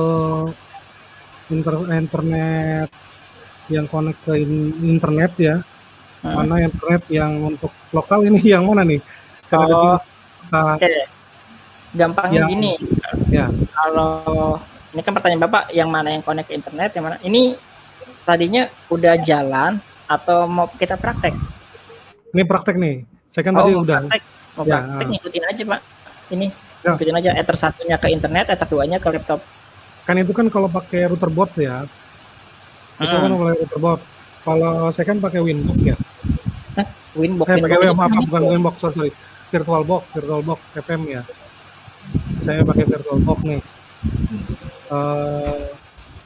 internet, yang connect ke internet ya. Mana internet yang untuk lokal ini yang mana nih? Oke. Gampangnya gini. Ya. Kalau ini kan pertanyaan Bapak yang mana yang connect ke internet, yang mana? Ini tadinya udah jalan atau mau kita praktek? Ini praktek nih. Saya kan tadi udah. Mau praktek ngikutin aja Pak. Ini ngikutin aja ether satunya ke internet, ether duanya ke laptop. Kan itu kan kalau pakai router board ya. Itu kan oleh router board. Kalau saya kan pakai Winbox ya. Winbox. Saya pakai bukan Winbox, sorry. VirtualBox FM ya. Saya pakai VirtualBox nih.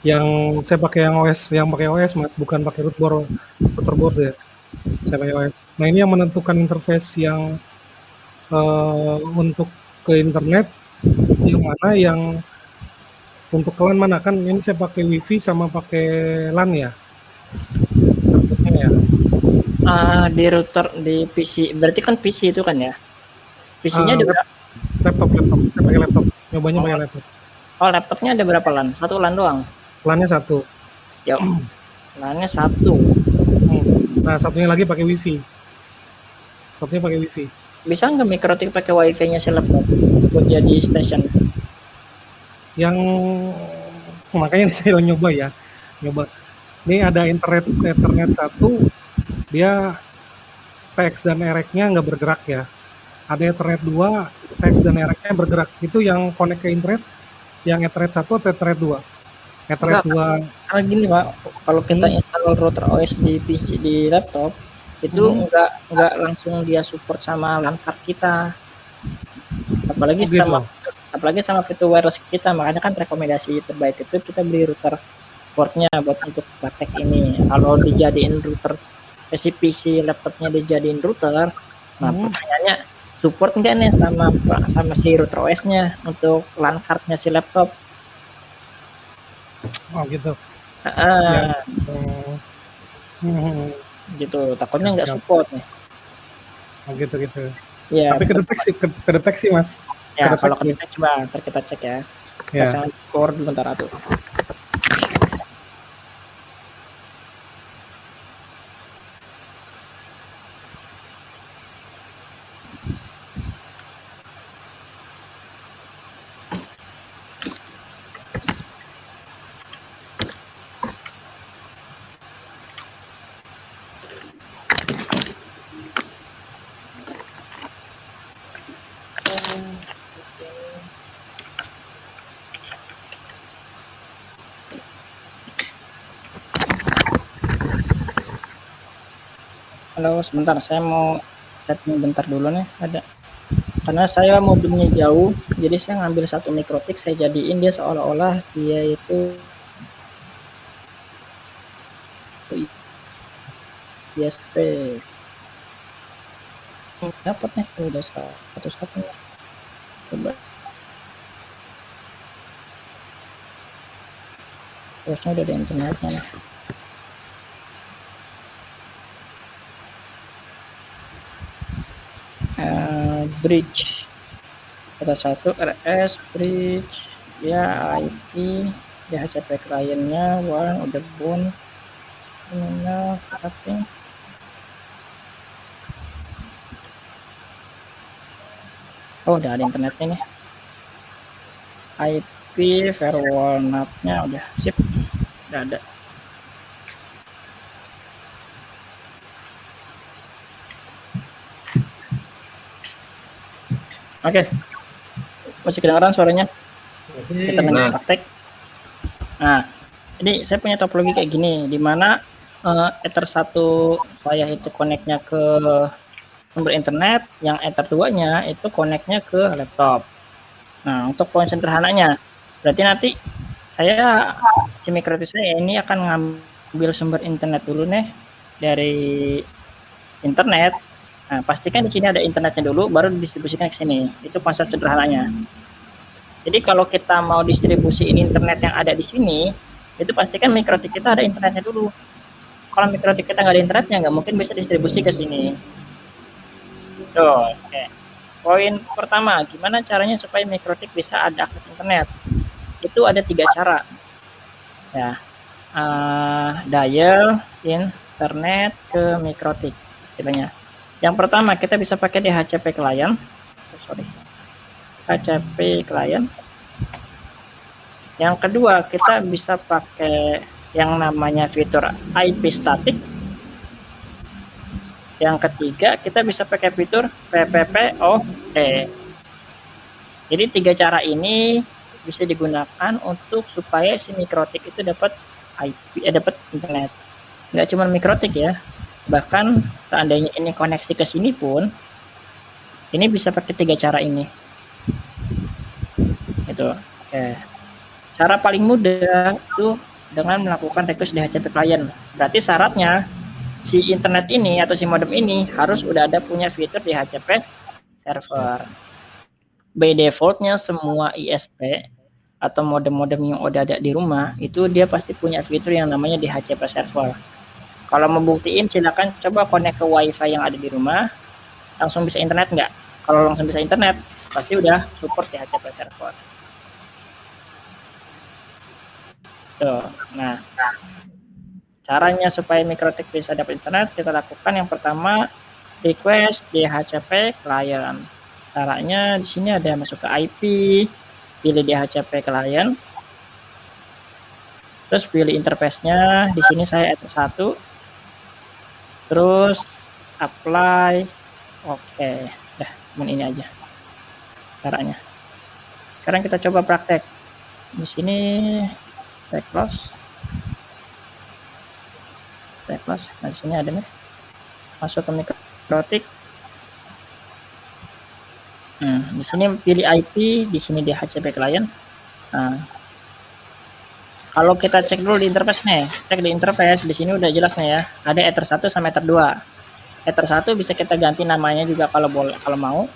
Yang saya pakai yang pakai OS Mas, bukan pakai router board ya. Saya pakai OS. Nah, ini yang menentukan interface yang untuk ke internet yang mana yang untuk LAN mana kan ini saya pakai WiFi sama pakai LAN ya. Di router di PC berarti kan PC itu kan ya? PC-nya juga laptop. Saya pakai laptop. Nyobanya pakai laptop. Oh, laptopnya ada berapa LAN? Satu LAN doang? LAN-nya 1. Yuk, LAN-nya 1. Nah, satunya lagi pakai wifi. Satunya pakai wifi. Bisa nggak Mikrotik pakai wifi-nya si laptop buat jadi station? Yang makanya saya nyoba ya. Ini ada Ethernet 1, dia TX dan RX-nya nggak bergerak ya. Ada Ethernet 2, TX dan RX-nya bergerak. Itu yang connect ke internet, yang Ethernet 1 atau Ethernet 2? Ethernet 2. Karena gini Pak, kalau kita install router OS di PC di laptop, itu nggak langsung dia support sama LAN card kita. Apalagi sama fitur wireless kita, makanya kan rekomendasi terbaik itu kita beli router portnya buat untuk praktek ini. Kalau dijadiin router PC laptopnya dijadiin router, nah pertanyaannya support nggak nih sama si router OS-nya untuk LAN card-nya si laptop? Oh gitu. Gitu, takutnya nggak support nih. Oh gitu. Ya. Tapi kedeteksi Mas. Ya, kalau kedeteksi coba ntar kita cek ya. Pasang core dulu bentar atuh. Halo, sebentar saya mau setting bentar dulu nih, ada. Karena saya modemnya jauh, jadi saya ngambil satu Mikrotik, saya jadiin dia seolah-olah dia itu ISP. Dapat nih, udah satu-satunya. Coba. Terusnya udah ada internetnya nih. Bridge ada satu RS bridge ya, IP DHCP kliennya one udah bound terminal setting. Oh, udah ada internetnya nih, IP firewall NAT-nya udah sip, udah ada. Oke, masih kedengaran suaranya? Kita lanjut praktek. Nah, ini saya punya topologi kayak gini, di mana Ether 1 saya itu connect-nya ke sumber internet, yang Ether 2-nya itu connect-nya ke laptop. Nah, untuk poin sederhananya, berarti nanti saya si Mikrotik saya ini akan ngambil sumber internet dulu nih dari internet. Nah, pastikan di sini ada internetnya dulu, baru didistribusikan ke sini. Itu konsep sederhananya. Jadi kalau kita mau distribusiin internet yang ada di sini, itu pastikan Mikrotik kita ada internetnya dulu. Kalau Mikrotik kita nggak ada internetnya, nggak mungkin bisa distribusi ke sini. Tuh, oke. Poin pertama, gimana caranya supaya Mikrotik bisa ada akses internet? Itu ada 3 cara. Ya, dial internet ke Mikrotik, caranya. Yang pertama kita bisa pakai DHCP client, HCP client. Yang kedua kita bisa pakai yang namanya fitur IP static. Yang ketiga kita bisa pakai fitur PPPoE. Jadi 3 cara ini bisa digunakan untuk supaya si Mikrotik itu dapat dapat internet. Nggak cuma Mikrotik ya. Bahkan seandainya ini koneksi ke sini pun, ini bisa pakai 3 cara ini. Itu. Cara paling mudah itu dengan melakukan request DHCP client. Berarti syaratnya si internet ini atau si modem ini harus udah ada punya fitur DHCP server. By defaultnya semua ISP atau modem-modem yang udah ada di rumah itu dia pasti punya fitur yang namanya DHCP server. Kalau mau buktiin silakan coba connect ke WiFi yang ada di rumah, langsung bisa internet nggak? Kalau langsung bisa internet, pasti udah support DHCP server. Tuh. Nah, caranya supaya Mikrotik bisa dapat internet, kita lakukan yang pertama request DHCP client. Caranya di sini ada masuk ke IP, pilih DHCP client, terus pilih interface-nya. Di sini saya add 1, terus apply. Oke, dah, ini aja caranya. Sekarang kita coba praktek. Di sini saya close. Nah, di sini ada nih. Masuk ke Mikrotik. Di sini pilih IP, di sini DHCP client. Nah, kalau kita cek dulu di interface nih, cek di interface, di sini udah jelas nih ya, ada Ether 1 sama Ether 2. Ether 1 bisa kita ganti namanya juga kalau mau.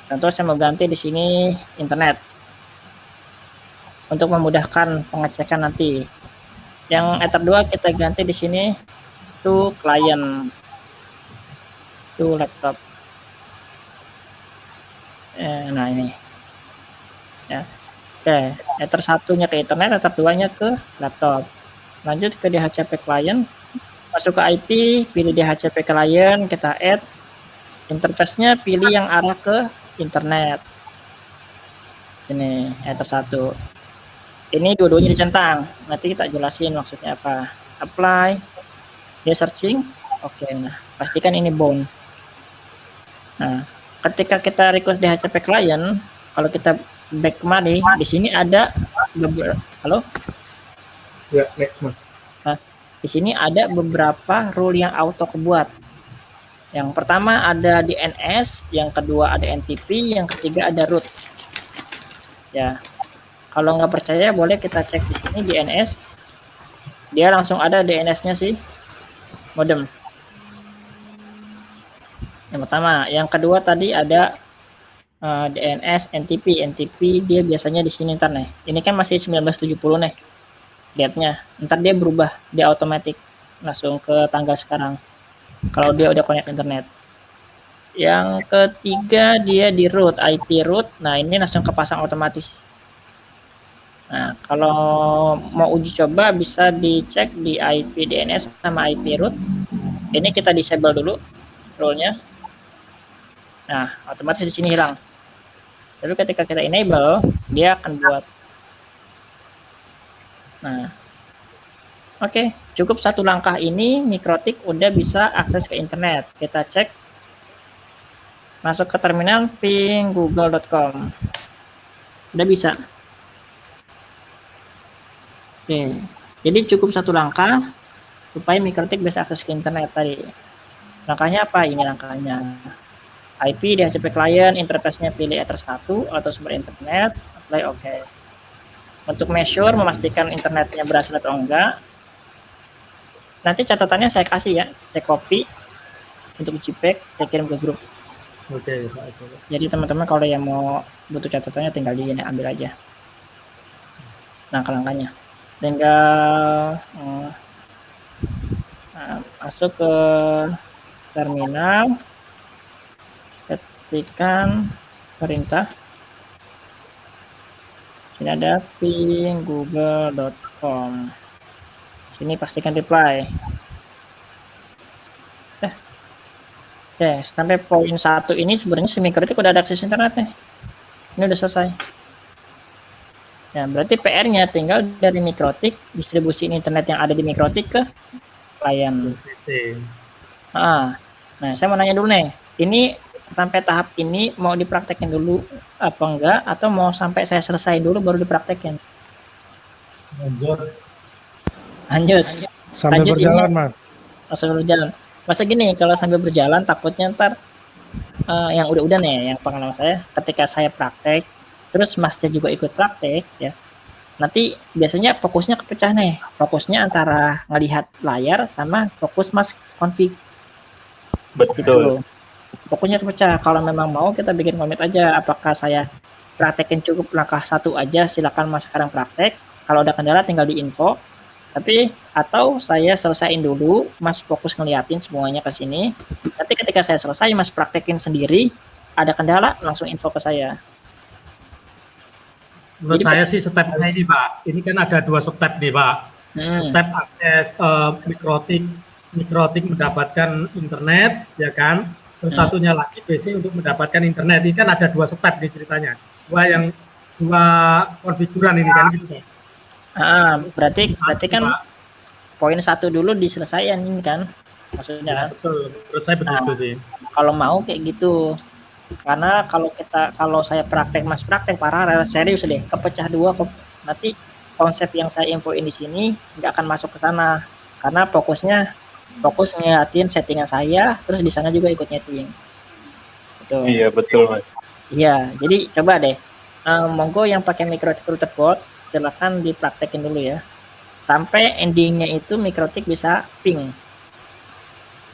Contoh saya mau ganti di sini internet untuk memudahkan pengecekan nanti. Yang Ether 2 kita ganti di sini to client, to laptop. Nah ini ya. Oke, Ether 1-nya ke internet, Ether 2-nya ke laptop. Lanjut ke DHCP client, masuk ke IP, pilih DHCP client, kita add. Interface-nya pilih yang arah ke internet. Ini Ether 1. Ini dua-duanya dicentang. Nanti kita jelasin maksudnya apa. Apply, dia searching. Oke, nah pastikan ini bound. Nah, ketika kita request DHCP client, kalau kita back kemari, di sini ada halo? Ya, next Mas. Nah, di sini ada beberapa rule yang auto kebuat. Yang pertama ada DNS, yang kedua ada NTP, yang ketiga ada root. Ya, kalau nggak percaya boleh kita cek di sini DNS. Dia langsung ada DNS-nya sih modem. Yang pertama, yang kedua tadi ada DNS, NTP. NTP dia biasanya di sini ntar nih. Ini kan masih 1970 nih. Date-nya. Ntar dia berubah, dia otomatis langsung ke tanggal sekarang. Kalau dia udah connect internet. Yang ketiga dia di root, IP root. Nah, ini langsung kepasang otomatis. Nah, kalau mau uji coba bisa dicek di IP DNS sama IP root. Ini kita disable dulu rule-nya. Nah, otomatis di sini hilang. Tapi ketika kita enable, dia akan buat. Nah, oke, cukup satu langkah ini Mikrotik udah bisa akses ke internet. Kita cek, masuk ke terminal ping google.com, udah bisa. Oke, jadi cukup satu langkah supaya Mikrotik bisa akses ke internet tadi. Langkahnya apa? Ini langkahnya. IP DHCP client, interface-nya pilih Ether 1 atau sumber internet, apply OK. Untuk measure, memastikan internetnya berhasil atau enggak. Nanti catatannya saya kasih ya, saya copy untuk JPEG, saya kirim ke grup. Oke, Pak. Jadi teman-teman kalau yang mau butuh catatannya tinggal di ini ambil aja. Langkah-langkahnya. Tinggal masuk ke terminal, ketikkan perintah. Sini ada ping google.com. Sini pastikan reply. Oke, sampai poin 1 ini sebenarnya si Mikrotik udah ada akses internet nih. Ini udah selesai. Ya, berarti PR-nya tinggal dari Mikrotik distribusi internet yang ada di Mikrotik ke klien. Nah, saya mau nanya dulu nih. Ini sampai tahap ini mau dipraktekin dulu apa enggak, atau mau sampai saya selesai dulu baru dipraktekin? Lanjut. Sambil Lanjut berjalan, ini, Mas. sambil berjalan. Masa gini, kalau sambil berjalan takutnya ntar yang udah nih, yang pengalaman saya, ketika saya praktek, terus Masnya juga ikut praktek, ya. Nanti biasanya fokusnya kepecah nih. Fokusnya antara ngelihat layar sama fokus Mas config. Betul. Gitu. Fokusnya kepecah. Kalau memang mau kita bikin komit aja. Apakah saya praktekin cukup langkah 1 aja, silakan Mas sekarang praktek. Kalau ada kendala tinggal di info. Tapi atau saya selesaiin dulu, Mas fokus ngeliatin semuanya ke sini. Nanti ketika saya selesai, Mas praktekin sendiri. Ada kendala langsung info ke saya. Menurut saya sih stepnya ini Pak, ini kan ada 2 step nih Pak. Step akses mikrotik mendapatkan internet, ya kan? Terus satunya lagi PC untuk mendapatkan internet. Ini kan ada 2 step nih ceritanya. Dua konfiguran ini kan gitu Pak. Berarti kan poin 1 dulu diselesaikan ini kan, maksudnya kan? Betul, menurut saya begitu sih. Kalau mau kayak gitu, karena kalau saya praktek paralel serius deh, kepecah 2, nanti konsep yang saya infoin di sini nggak akan masuk ke sana, karena fokus ngeliatin settingan saya, terus di sana juga ikut nyeting. Betul. Iya betul Mas. Iya, jadi coba deh, monggo yang pakai mikrotik router board silakan dipraktekin dulu ya, sampai endingnya itu mikrotik bisa ping.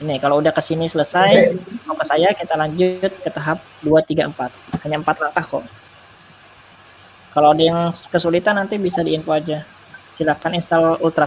Ini kalau udah kesini selesai, mau ke saya, kita lanjut ke tahap 2, 3, 4. Hanya 4 langkah kok. Kalau ada yang kesulitan nanti bisa diinfo aja. Silakan install Ultra